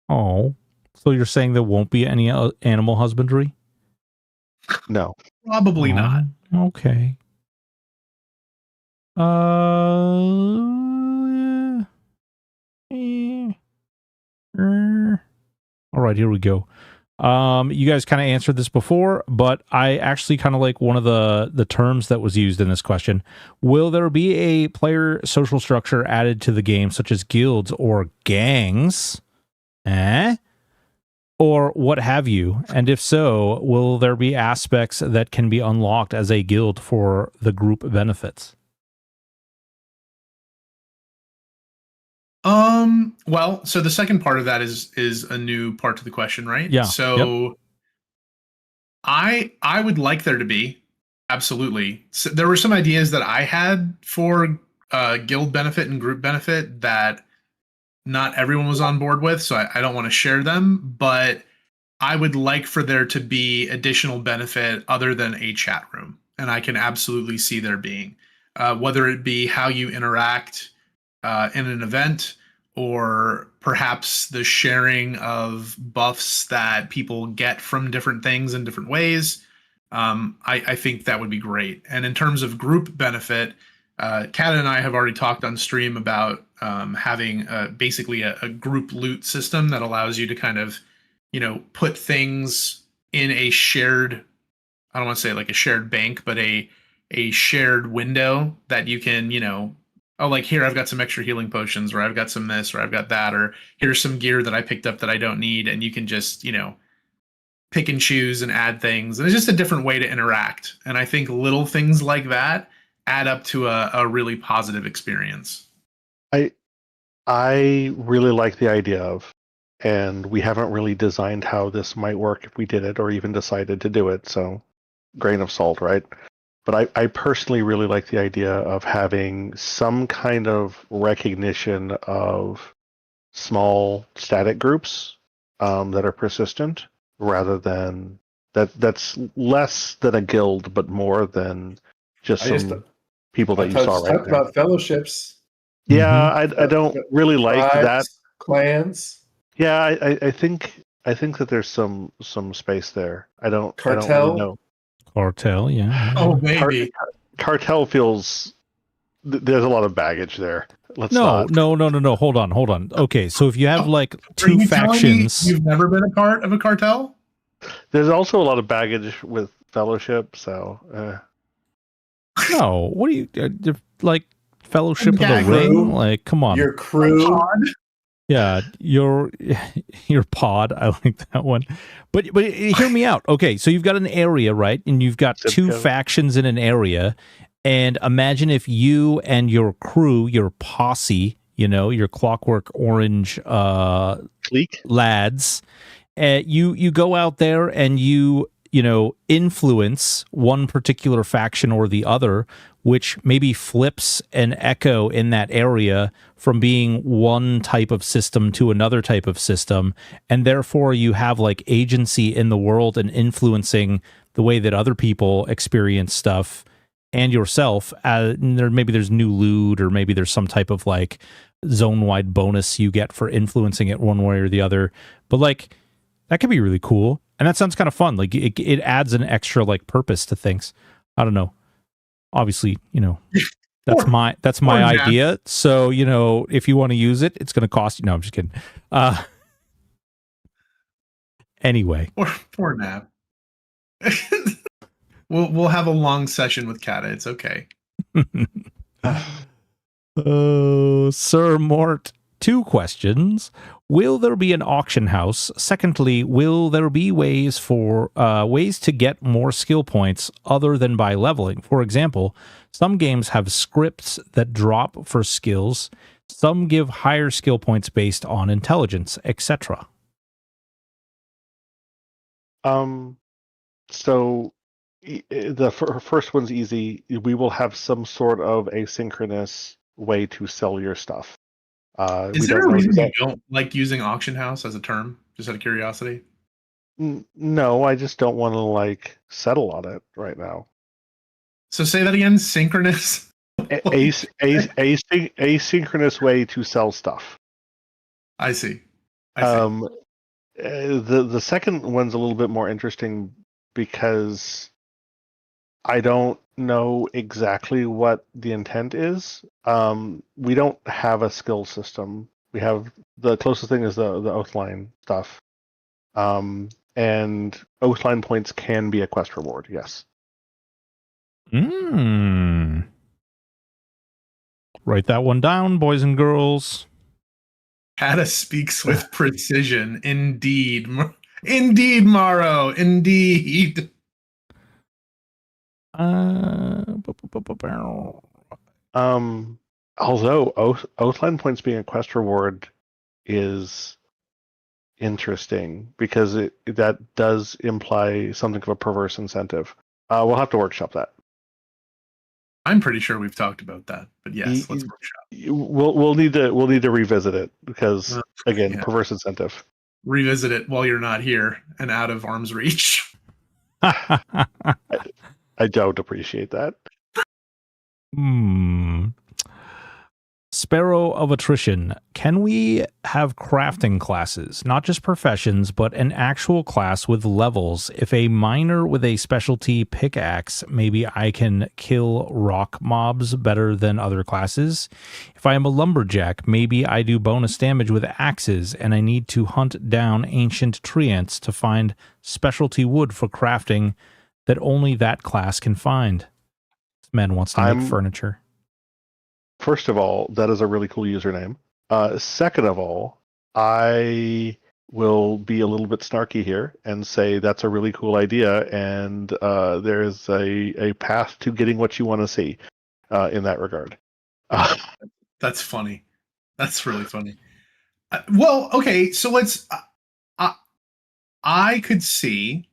Oh, so you're saying there won't be any animal husbandry?
No.
Probably not.
Okay. All right, here we go. You guys kind of answered this before, but I actually kind of like one of the terms that was used in this question. Will there be a player social structure added to the game, such as guilds or gangs? Or what have you? And if so, will there be aspects that can be unlocked as a guild for the group benefits?
Well, so the second part of that is a new part to the question, right?
Yeah.
So I would like there to be, absolutely. So there were some ideas that I had for guild benefit and group benefit that not everyone was on board with, so I don't want to share them, but I would like for there to be additional benefit other than a chat room. And I can absolutely see there being, whether it be how you interact in an event, or perhaps the sharing of buffs that people get from different things in different ways. I think that would be great. And in terms of group benefit, Kat and I have already talked on stream about having basically a group loot system that allows you to kind of, put things in a shared, I don't want to say like a shared bank, but a shared window that you can, oh, like here, I've got some extra healing potions, or I've got some this, or I've got that, or here's some gear that I picked up that I don't need. And you can just, pick and choose and add things. And it's just a different way to interact. And I think little things like that add up to a really positive experience.
I really like the idea of, and we haven't really designed how this might work if we did it or even decided to do it. So grain of salt, right? But I personally really like the idea of having some kind of recognition of small static groups that are persistent, rather than that's less than a guild, but more than just some people that you saw right
talked
there.
about fellowships.
Yeah, I don't really like
tribes,
that.
Clans.
Yeah, I think that there's some space there. I don't really know.
Cartel, yeah.
Oh, maybe.
Cartel feels there's a lot of baggage there.
No. Hold on. Okay, so if you have like two factions,
you've never been a part of a cartel?
There's also a lot of baggage with fellowship. So
no. What do you like? Fellowship of the
crew?
Ring? Like, come on.
Your crew.
Yeah, your pod. I like that one. But hear me out. Okay, so you've got an area, right? And you've got two factions in an area. And imagine if you and your crew, your posse, your Clockwork Orange lads, you go out there and you influence one particular faction or the other, which maybe flips an echo in that area from being one type of system to another type of system. And therefore you have like agency in the world and influencing the way that other people experience stuff and yourself. Maybe there's new loot, or maybe there's some type of like zone-wide bonus you get for influencing it one way or the other. But like, that could be really cool. And that sounds kind of fun. Like it adds an extra like purpose to things. I don't know. Obviously, that's my idea. So, if you want to use it, it's going to cost you. No, I'm just kidding. Anyway.
Poor Nap. We'll have a long session with Kata. It's okay.
Oh, Sir Mort. 2 questions. Will there be an auction house? Secondly, will there be ways to get more skill points other than by leveling? For example, some games have scripts that drop for skills. Some give higher skill points based on intelligence, etc.
So the first one's easy. We will have some sort of asynchronous way to sell your stuff.
Is there a reason you don't like using auction house as a term? Just out of curiosity.
No, I just don't want to settle on it right now.
So say that again. Synchronous.
Asynchronous way to sell stuff.
I see.
The second one's a little bit more interesting because I don't know exactly what the intent is. We don't have a skill system. We have the closest thing is the Oathline stuff. And Oathline points can be a quest reward, yes.
Write that one down, boys and girls.
Hada speaks with precision. Indeed. Indeed, Morrow. Indeed.
Although Oathline points being a quest reward is interesting because that does imply something of a perverse incentive. We'll have to workshop that.
I'm pretty sure we've talked about that, but yes, let's workshop.
We'll need to revisit it because again, perverse incentive.
Revisit it while you're not here and out of arm's reach.
I don't appreciate that.
Sparrow of Attrition. Can we have crafting classes, not just professions, but an actual class with levels? If a miner with a specialty pickaxe, maybe I can kill rock mobs better than other classes. If I am a lumberjack, maybe I do bonus damage with axes and I need to hunt down ancient tree ants to find specialty wood for crafting that only that class can find. This man wants to make furniture.
First of all, that is a really cool username. Second of all, I will be a little bit snarky here and say that's a really cool idea, and there's a path to getting what you want to see in that regard.
That's funny. That's really funny. Well, okay, so let's... I could see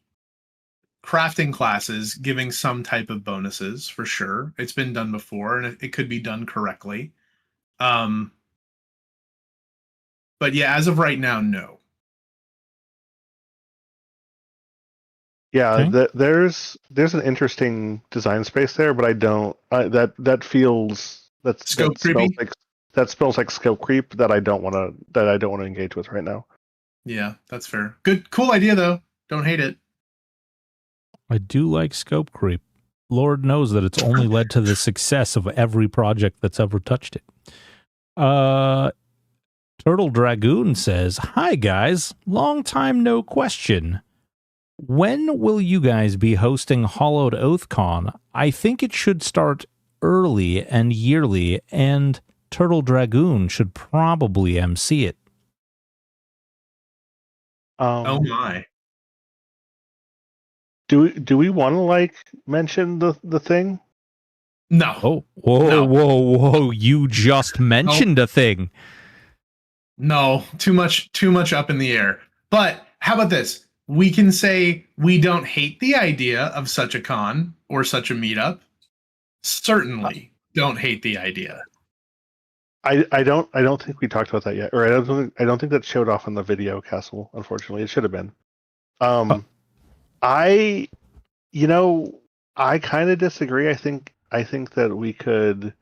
crafting classes giving some type of bonuses for sure. It's been done before and it could be done correctly. But yeah, as of right now, no.
Yeah, okay. There's an interesting design space there, but I don't. That feels
scope creepy.
That smells like scope creep that I don't want to engage with right now.
Yeah, that's fair. Good, cool idea though. Don't hate it.
I do like scope creep. Lord knows that it's only led to the success of every project that's ever touched it. Turtle Dragoon says, "Hi guys, long time no question. When will you guys be hosting Hollowed Oath Con? I think it should start early and yearly, and Turtle Dragoon should probably MC it."
Oh my.
Do we want to mention the thing?
No.
Oh, whoa! You just mentioned a thing.
No, too much up in the air. But how about this? We can say we don't hate the idea of such a con or such a meetup. Certainly don't hate the idea.
I don't think we talked about that yet, or I don't think that showed off in the video, Castle. Unfortunately, it should have been. I kind of disagree. I think that we could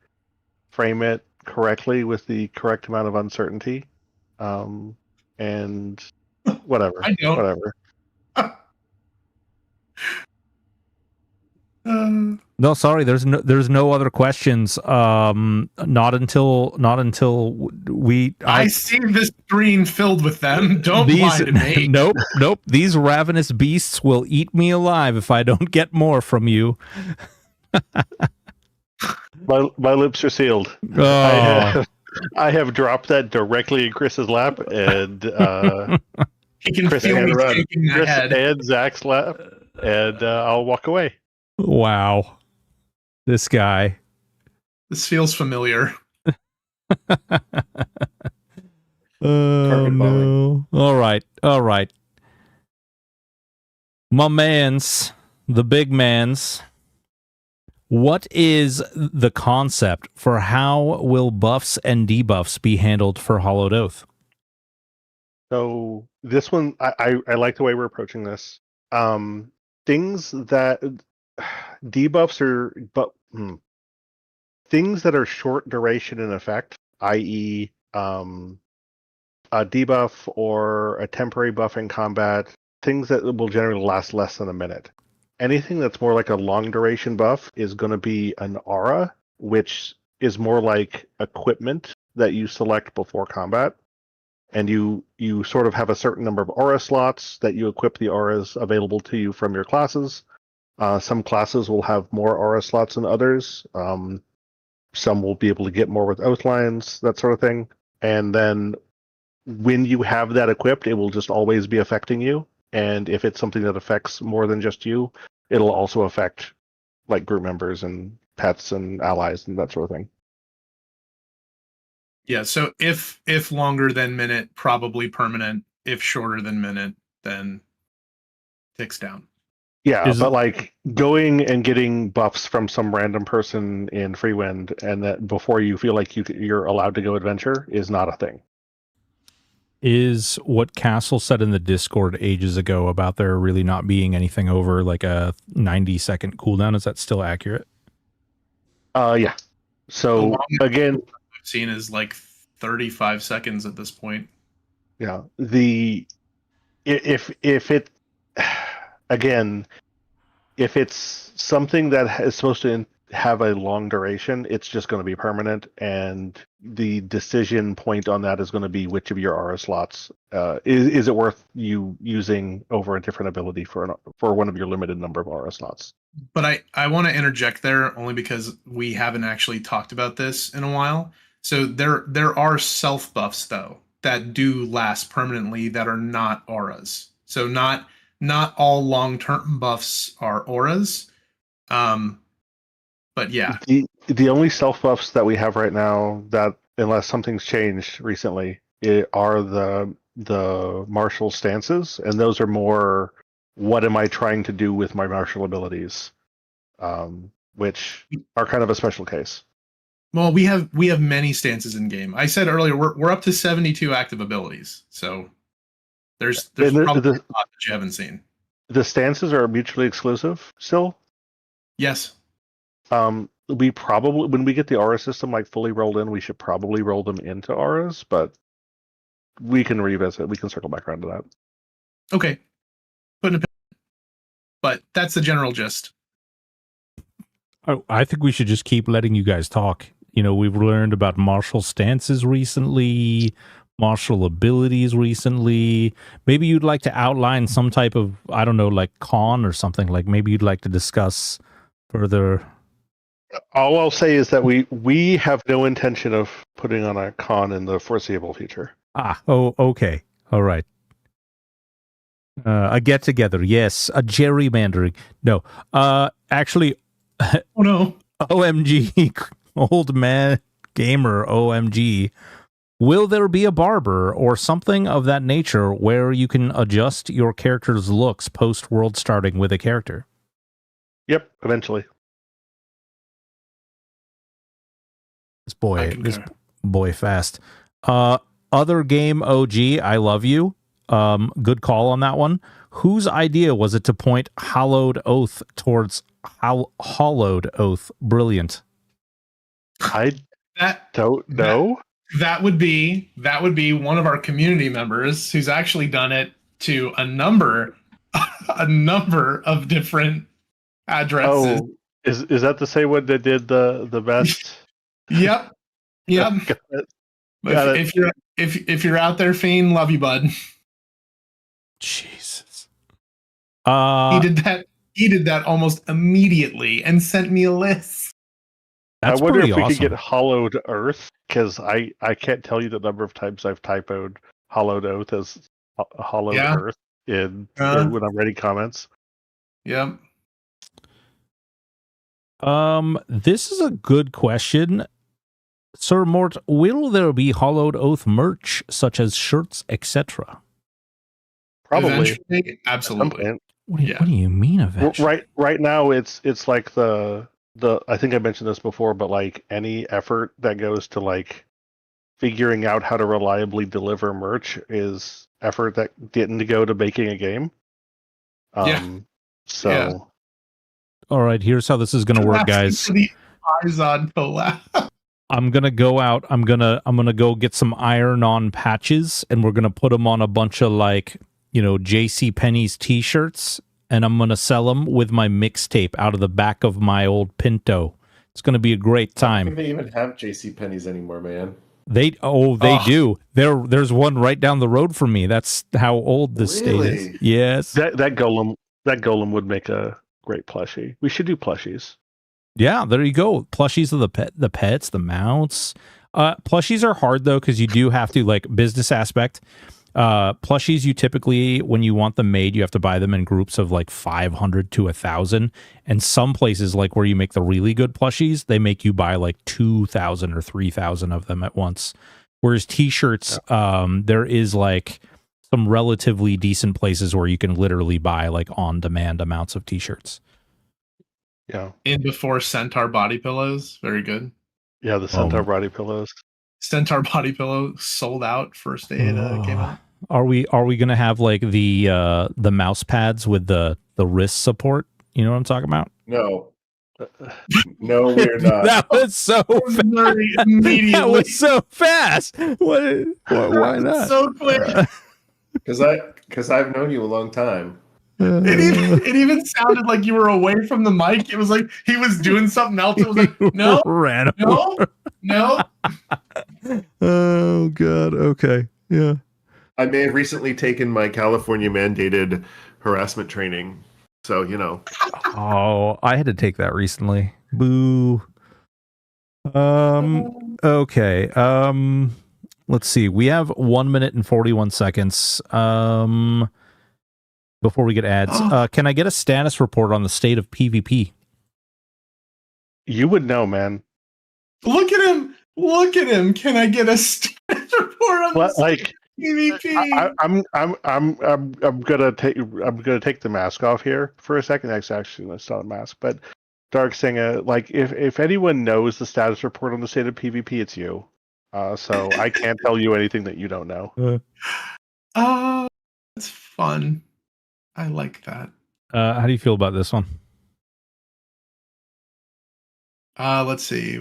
frame it correctly with the correct amount of uncertainty, and whatever.
I don't.
Whatever.
No, sorry. There's no other questions. Not until we.
I see this screen filled with them. Don't lie to me.
Nope. These ravenous beasts will eat me alive if I don't get more from you.
My lips are sealed.
Oh.
I have dropped that directly in Chris's lap, and
He can
Kris
feel me
and
shaking my
Kris
head.
and Zach's lap, and I'll walk away.
Wow. This guy.
This feels familiar.
Oh,
Carpet bombing.
no. All right. All right. My mans, the big mans. What is the concept for how will buffs and debuffs be handled for Hollowed Oath?
So this one, I like the way we're approaching this. Things that debuffs are, but things that are short duration in effect, i.e., a debuff or a temporary buff in combat, things that will generally last less than a minute. Anything that's more like a long duration buff is going to be an aura, which is more like equipment that you select before combat. And you sort of have a certain number of aura slots that you equip the auras available to you from your classes. Some classes will have more aura slots than others. Some will be able to get more with oath lines, that sort of thing. And then when you have that equipped, it will just always be affecting you. And if it's something that affects more than just you, it'll also affect like group members and pets and allies and that sort of thing.
Yeah, so if longer than minute, probably permanent. If shorter than minute, then ticks down.
Yeah,
Is
but
it-
like going and getting buffs from some random person in Freewind and that before you feel like you're allowed to go adventure is not a thing.
Is what Castle said in the Discord ages ago about there really not being anything over like a 90-second cooldown, is that still accurate?
Yeah. So
The
again,
I've seen is like 35 seconds at this point.
yeah, if it again, if it's something that is supposed to have a long duration, it's just going to be permanent, and the decision point on that is going to be which of your aura slots is it worth you using over a different ability for one of your limited number of aura slots.
But I want to interject there only because we haven't actually talked about this in a while. So there are self buffs though that do last permanently that are not auras. So not all long-term buffs are auras. But yeah.
The only self buffs that we have right now that, unless something's changed recently, are the martial stances, and those are more what am I trying to do with my martial abilities, which are kind of a special case.
Well, we have many stances in game. I said earlier we're up to 72 active abilities. So there's
And
probably a lot that you haven't seen.
the stances are mutually exclusive still.
Yes.
We probably, when we get the aura system like fully rolled in, we should probably roll them into auras, but we can revisit. We can circle back around to that.
Okay. But that's the general gist.
Oh, I think we should just keep letting you guys talk. You know, we've learned about martial stances recently, martial abilities recently. Maybe you'd like to outline some type of, I don't know, like con or something. Like maybe you'd like to discuss further.
All I'll say is that we have no intention of putting on a con in the foreseeable future.
Oh, okay. All right. A get together. Yes. A gerrymandering. No. Actually,
Oh no.
OMG, old man gamer, OMG. Will there be a barber or something of that nature where you can adjust your character's looks post world starting with a character?
Yep, eventually.
This boy fast. Other game OG, I love you. Good call on that one. Whose idea was it to point Hollowed Oath towards Hollowed Oath? Brilliant.
I don't know.
That would be one of our community members who's actually done it to a number of different addresses.
Oh, is that the same one that did the best?
Yep. Yep.
Got it.
If you're out there, Fiend, love you, bud.
Jesus.
He did that almost immediately and sent me a list.
That's
I wonder
pretty
if we
awesome.
could get Hollowed Earth, because I can't tell you the number of times I've typoed Hollowed Oath as Hollowed
Yeah.
Earth in
Uh.
when I'm writing comments.
Yep.
This is a good question. Sir Mort, will there be Hollowed Oath merch, such as shirts, etc.?
Probably.
Eventually,
At some
absolutely.
point.
What do you mean eventually?
Right now, it's like the I think I mentioned this before, but like any effort that goes to like figuring out how to reliably deliver merch is effort that didn't go to making a game. So.
Yeah.
All right, here's how this is going to work, guys.
For the eyes on collab.
I'm gonna go out. I'm gonna go get some iron-on patches, and we're gonna put them on a bunch of like, J.C. Penney's t-shirts, and I'm gonna sell them with my mixtape out of the back of my old Pinto. It's gonna be a great
I
time.
don't think they even have J.C. Penney's anymore, man.
They do. There's one right down the road from me. That's how old this state is.
Really?
Yes.
That golem would make a great plushie. We should do plushies.
Yeah, there you go. Plushies of the pets, the mounts. Plushies are hard though, because you do have to, like, business aspect. Plushies, you typically, when you want them made, you have to buy them in groups of like 500 to 1,000. And some places, like where you make the really good plushies, they make you buy like 2,000 or 3,000 of them at once. Whereas t-shirts, there is like some relatively decent places where you can literally buy like on-demand amounts of t-shirts.
Yeah.
In before Centaur body pillows. Very good.
Yeah, the Centaur body pillows.
Centaur body pillow sold out first day it came out.
Are we gonna have like the mouse pads with the wrist support? You know what I'm talking about?
No. No, we're not.
That was so fast.
Immediately.
That was so fast. Why not?
So quick.
Because I've known you a long time.
It even sounded like you were away from the mic. It was like he was doing something else. It was like, no,
Ran
no.
Oh God. Okay. Yeah.
I may have recently taken my California mandated harassment training. So,
Oh, I had to take that recently. Boo. Okay. Let's see. We have 1 minute and 41 seconds. Before we get ads, can I get a status report on the state of PvP?
You would know, man.
Look at him. Can I get a status report on this PvP?
I'm gonna take the mask off here for a second. Actually, it's not a mask, but Dark Singer, like if anyone knows the status report on the state of PvP, it's you. So I can't tell you anything that you don't know.
That's fun. I like that.
How do you feel about this one?
Let's see.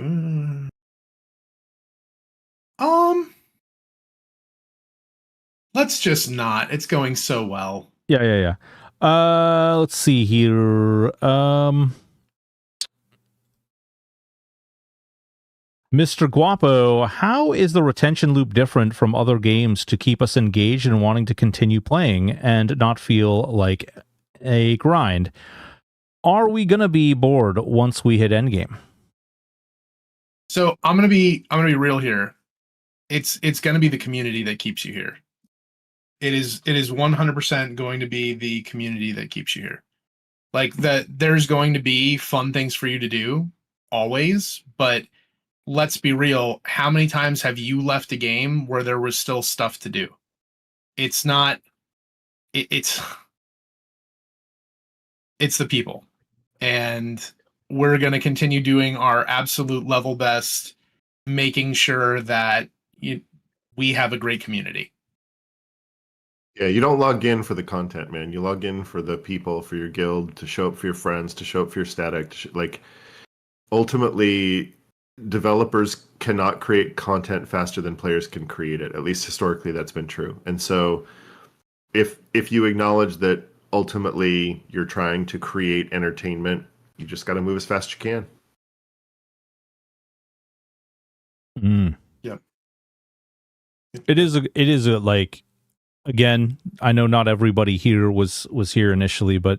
Let's just not. It's going so well.
Yeah. Let's see here. Mr. Guapo, how is the retention loop different from other games to keep us engaged and wanting to continue playing and not feel like a grind? Are we gonna be bored once we hit endgame?
So I'm gonna be real here. It's gonna be the community that keeps you here. It is 100% going to be the community that keeps you here. Like there's going to be fun things for you to do always, but let's be real. How many times have you left a game where there was still stuff to do? It's not. It's the people, and we're going to continue doing our absolute level best, making sure that we have a great community.
Yeah, you don't log in for the content, man. You log in for the people, for your guild, to show up for your friends, to show up for your static. Ultimately, developers cannot create content faster than players can create it. At least historically, that's been true. And so, if you acknowledge that ultimately you're trying to create entertainment, you just got to move as fast as you can.
Yep.
It is a like. Again, I know not everybody here was here initially, but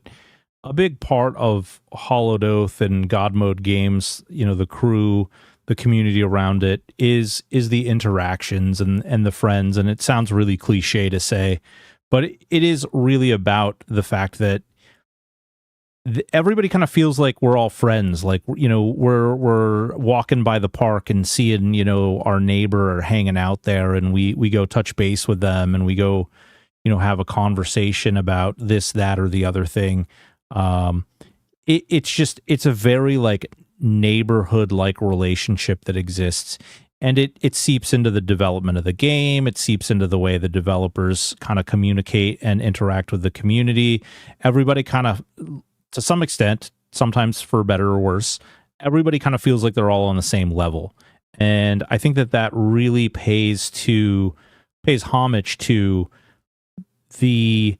a big part of Hollowed Oath and God Mode games, the crew, the community around it is the interactions and the friends. And it sounds really cliche to say, but it is really about the fact that everybody kind of feels like we're all friends. Like, we're walking by the park and seeing, our neighbor hanging out there, and we go touch base with them, and we go, have a conversation about this, that, or the other thing. It's a very like neighborhood like relationship that exists, and it seeps into the development of the game. It seeps into the way the developers kind of communicate and interact with the community. Everybody kind of, to some extent, sometimes for better or worse, everybody kind of feels like they're all on the same level. And I think that really pays homage to the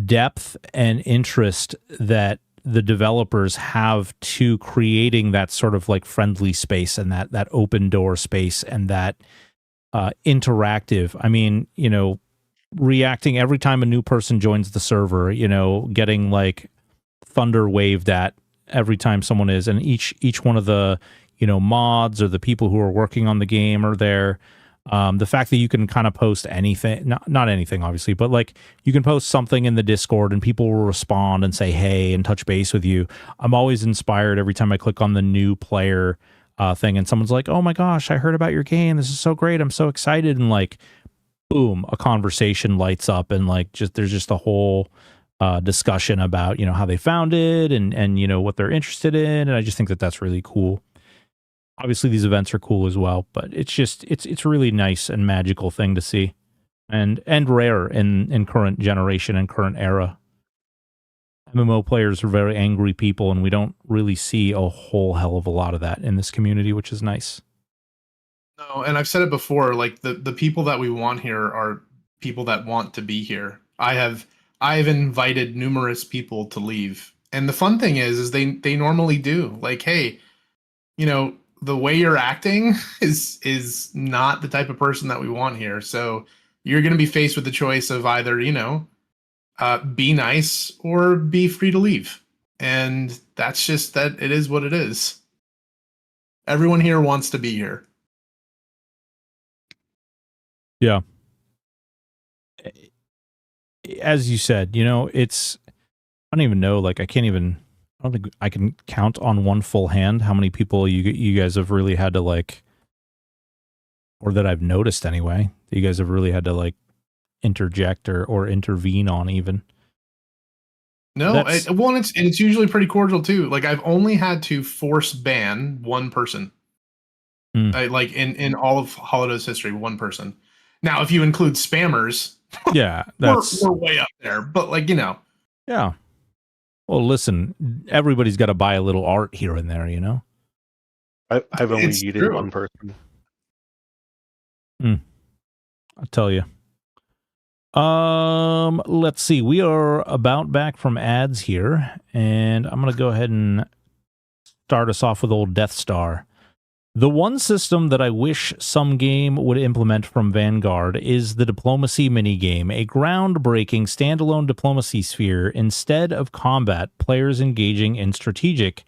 depth and interest that the developers have to creating that sort of like friendly space and that open door space and that interactive. I mean, reacting every time a new person joins the server, getting like thunder waved at every time someone is, and each one of the mods or the people who are working on the game are there. The fact that you can kind of post anything, not anything obviously, but like you can post something in the Discord and people will respond and say hey and touch base with you. I'm always inspired every time I click on the new player thing and someone's like, oh my gosh, I heard about your game, this is so great, I'm so excited, and like boom, a conversation lights up, and like there's just a whole discussion about how they found it and what they're interested in, and I just think that's really cool. Obviously these events are cool as well, but it's a really nice and magical thing to see, and rare in current generation and current era. MMO players are very angry people, and we don't really see a whole hell of a lot of that in this community, which is nice.
No, and I've said it before, like the people that we want here are people that want to be here. I've invited numerous people to leave. And the fun thing is they normally do. Like, hey, the way you're acting is not the type of person that we want here. So you're going to be faced with the choice of either, be nice or be free to leave. And that's just that. It is what it is. Everyone here wants to be here.
Yeah. As you said, it's, I don't even know, like I don't think I can count on one full hand how many people you guys have really had to like, or that I've noticed anyway, that you guys have really had to like interject or intervene on even.
No, it's usually pretty cordial too. Like I've only had to force ban one person. Like in all of Hollowed Oath's history, one person. Now, if you include spammers,
yeah,
we're way up there. But like
yeah. Well, listen, everybody's got to buy a little art here and there,
I've only yeeted one person.
I'll tell you. Let's see. We are about back from ads here, and I'm going to go ahead and start us off with old Death Star. The one system that I wish some game would implement from Vanguard is the diplomacy minigame, a groundbreaking standalone diplomacy sphere instead of combat, players engaging in strategic,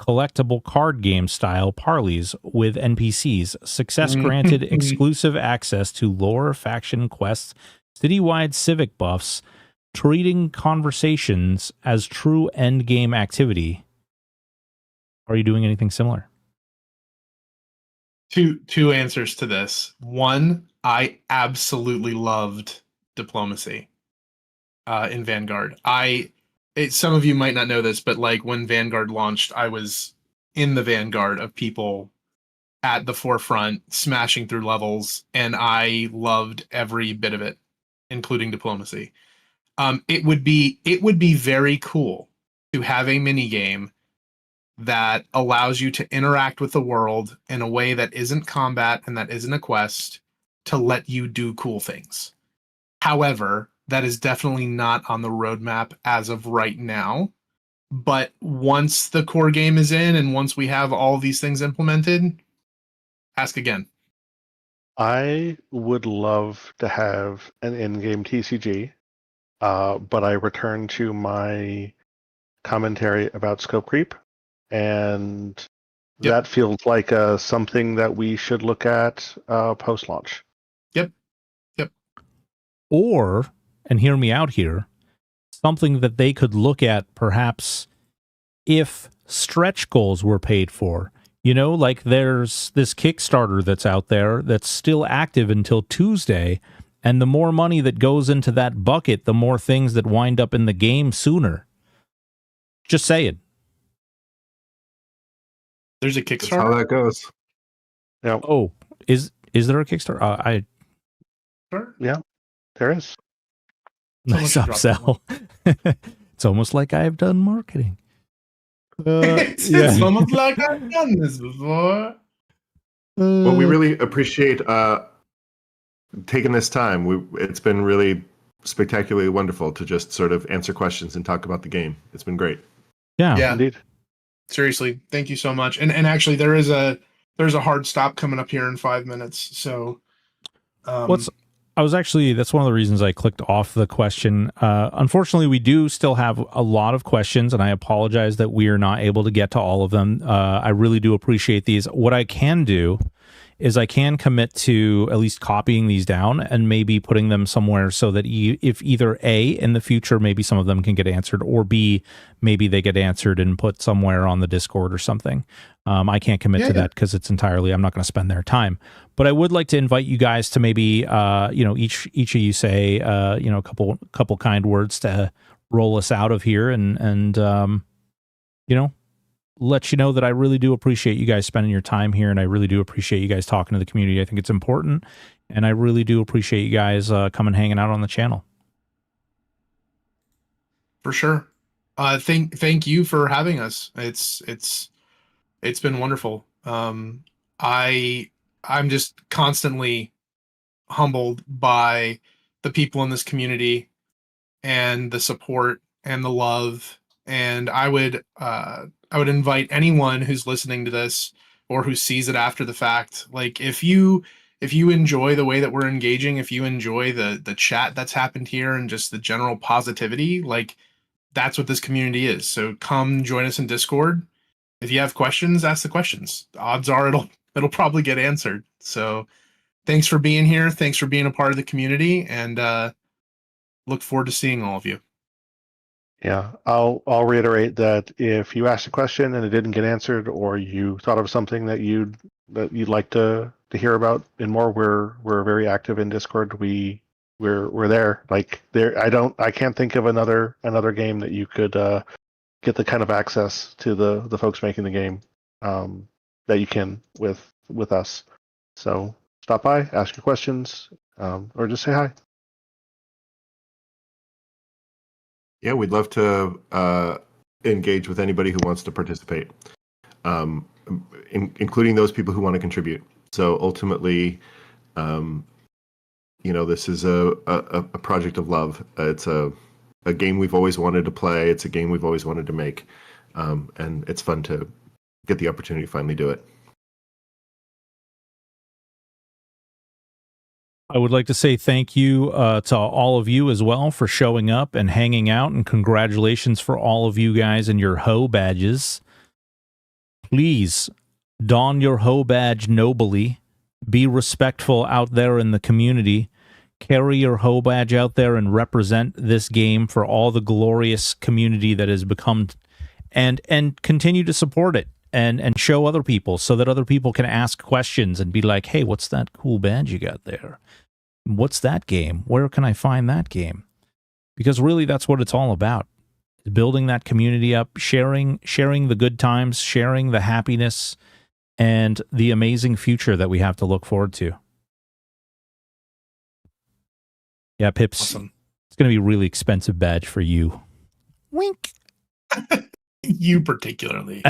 collectible card game style parleys with NPCs. Success granted exclusive access to lore, faction quests, citywide civic buffs, treating conversations as true endgame activity. Are you doing anything similar?
Two answers to this. One, I absolutely loved diplomacy in Vanguard. Some of you might not know this, but like when Vanguard launched, I was in the vanguard of people at the forefront, smashing through levels, and I loved every bit of it, including diplomacy. It would be very cool to have a mini game that allows you to interact with the world in a way that isn't combat and that isn't a quest, to let you do cool things. However, that is definitely not on the roadmap as of right now. But once the core game is in and once we have all these things implemented, ask again.
I would love to have an in-game TCG, but I return to my commentary about scope creep, and
Yep.
that feels like something that we should look at post-launch.
Or, and hear me out here, something that they could look at perhaps if stretch goals were paid for. You know, like there's this Kickstarter that's out there that's still active until Tuesday, and the more money that goes into that bucket, the more things that wind up in the game sooner. Just saying.
There's a
That's how
Kickstarter.
that goes.
Yeah,
Oh, is there a Kickstarter?
there is.
Someone
Nice
should drop that
upsell. It's almost like I've done marketing.
It's almost like I've done this before.
Well, we really appreciate taking this time. It's been really spectacularly wonderful to just sort of answer questions and talk about the game. It's been great.
Yeah.
Indeed.
Seriously, thank you so much. And actually, there's a hard stop coming up here in 5 minutes. So,
that's one of the reasons I clicked off the question. Unfortunately, we do still have a lot of questions, and I apologize that we are not able to get to all of them. I really do appreciate these. What I can do is I can commit to at least copying these down and maybe putting them somewhere so that if either A, in the future, maybe some of them can get answered, or B, maybe they get answered and put somewhere on the Discord or something. I can't commit to that because it's entirely, I'm not going to spend their time. But I would like to invite you guys to maybe, each of you say, a couple kind words to roll us out of here and let you know that I really do appreciate you guys spending your time here, and I really do appreciate you guys talking to the community. I think it's important, and I really do appreciate you guys coming hanging out on the channel.
for sure. Thank you for having us. It's been wonderful. I'm just constantly humbled by the people in this community and the support and the love. And I would invite anyone who's listening to this or who sees it after the fact, like if you enjoy the way that we're engaging, if you enjoy the chat that's happened here and just the general positivity, like that's what this community is. So come join us in Discord. If you have questions, ask the questions. Odds are it'll probably get answered. So thanks for being here. Thanks for being a part of the community, and look forward to seeing all of you.
Yeah, I'll reiterate that if you asked a question and it didn't get answered, or you thought of something that you'd like to hear about in more, we're very active in Discord. We're there. Like there, I can't think of another game that you could get the kind of access to the folks making the game that you can with us. So stop by, ask your questions, or just say hi.
Yeah, we'd love to engage with anybody who wants to participate, including those people who want to contribute. So ultimately, this is a project of love. It's a game we've always wanted to play. It's a game we've always wanted to make, and it's fun to get the opportunity to finally do it.
I would like to say thank you to all of you as well for showing up and hanging out, and congratulations for all of you guys and your hoe badges. Please don your hoe badge nobly. Be respectful out there in the community. Carry your hoe badge out there and represent this game for all the glorious community that has become, and continue to support it and show other people so that other people can ask questions and be like, hey, what's that cool badge you got there? What's that game? Where can I find that game? Because really that's what it's all about. Building that community up, sharing the good times, sharing the happiness and the amazing future that we have to look forward to. Yeah, Pips.
Awesome.
It's going to be a really expensive badge for you. Wink.
You particularly.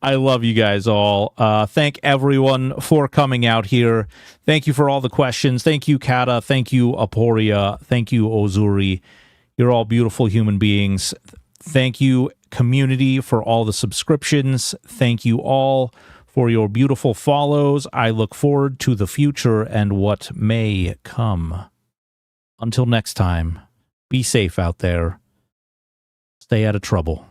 I love you guys all. Thank everyone for coming out here. Thank you for all the questions. Thank you, Kata. Thank you, Aporia. Thank you, Ozuri. You're all beautiful human beings. Thank you, community, for all the subscriptions. Thank you all for your beautiful follows. I look forward to the future and what may come. Until next time, be safe out there. stay out of trouble.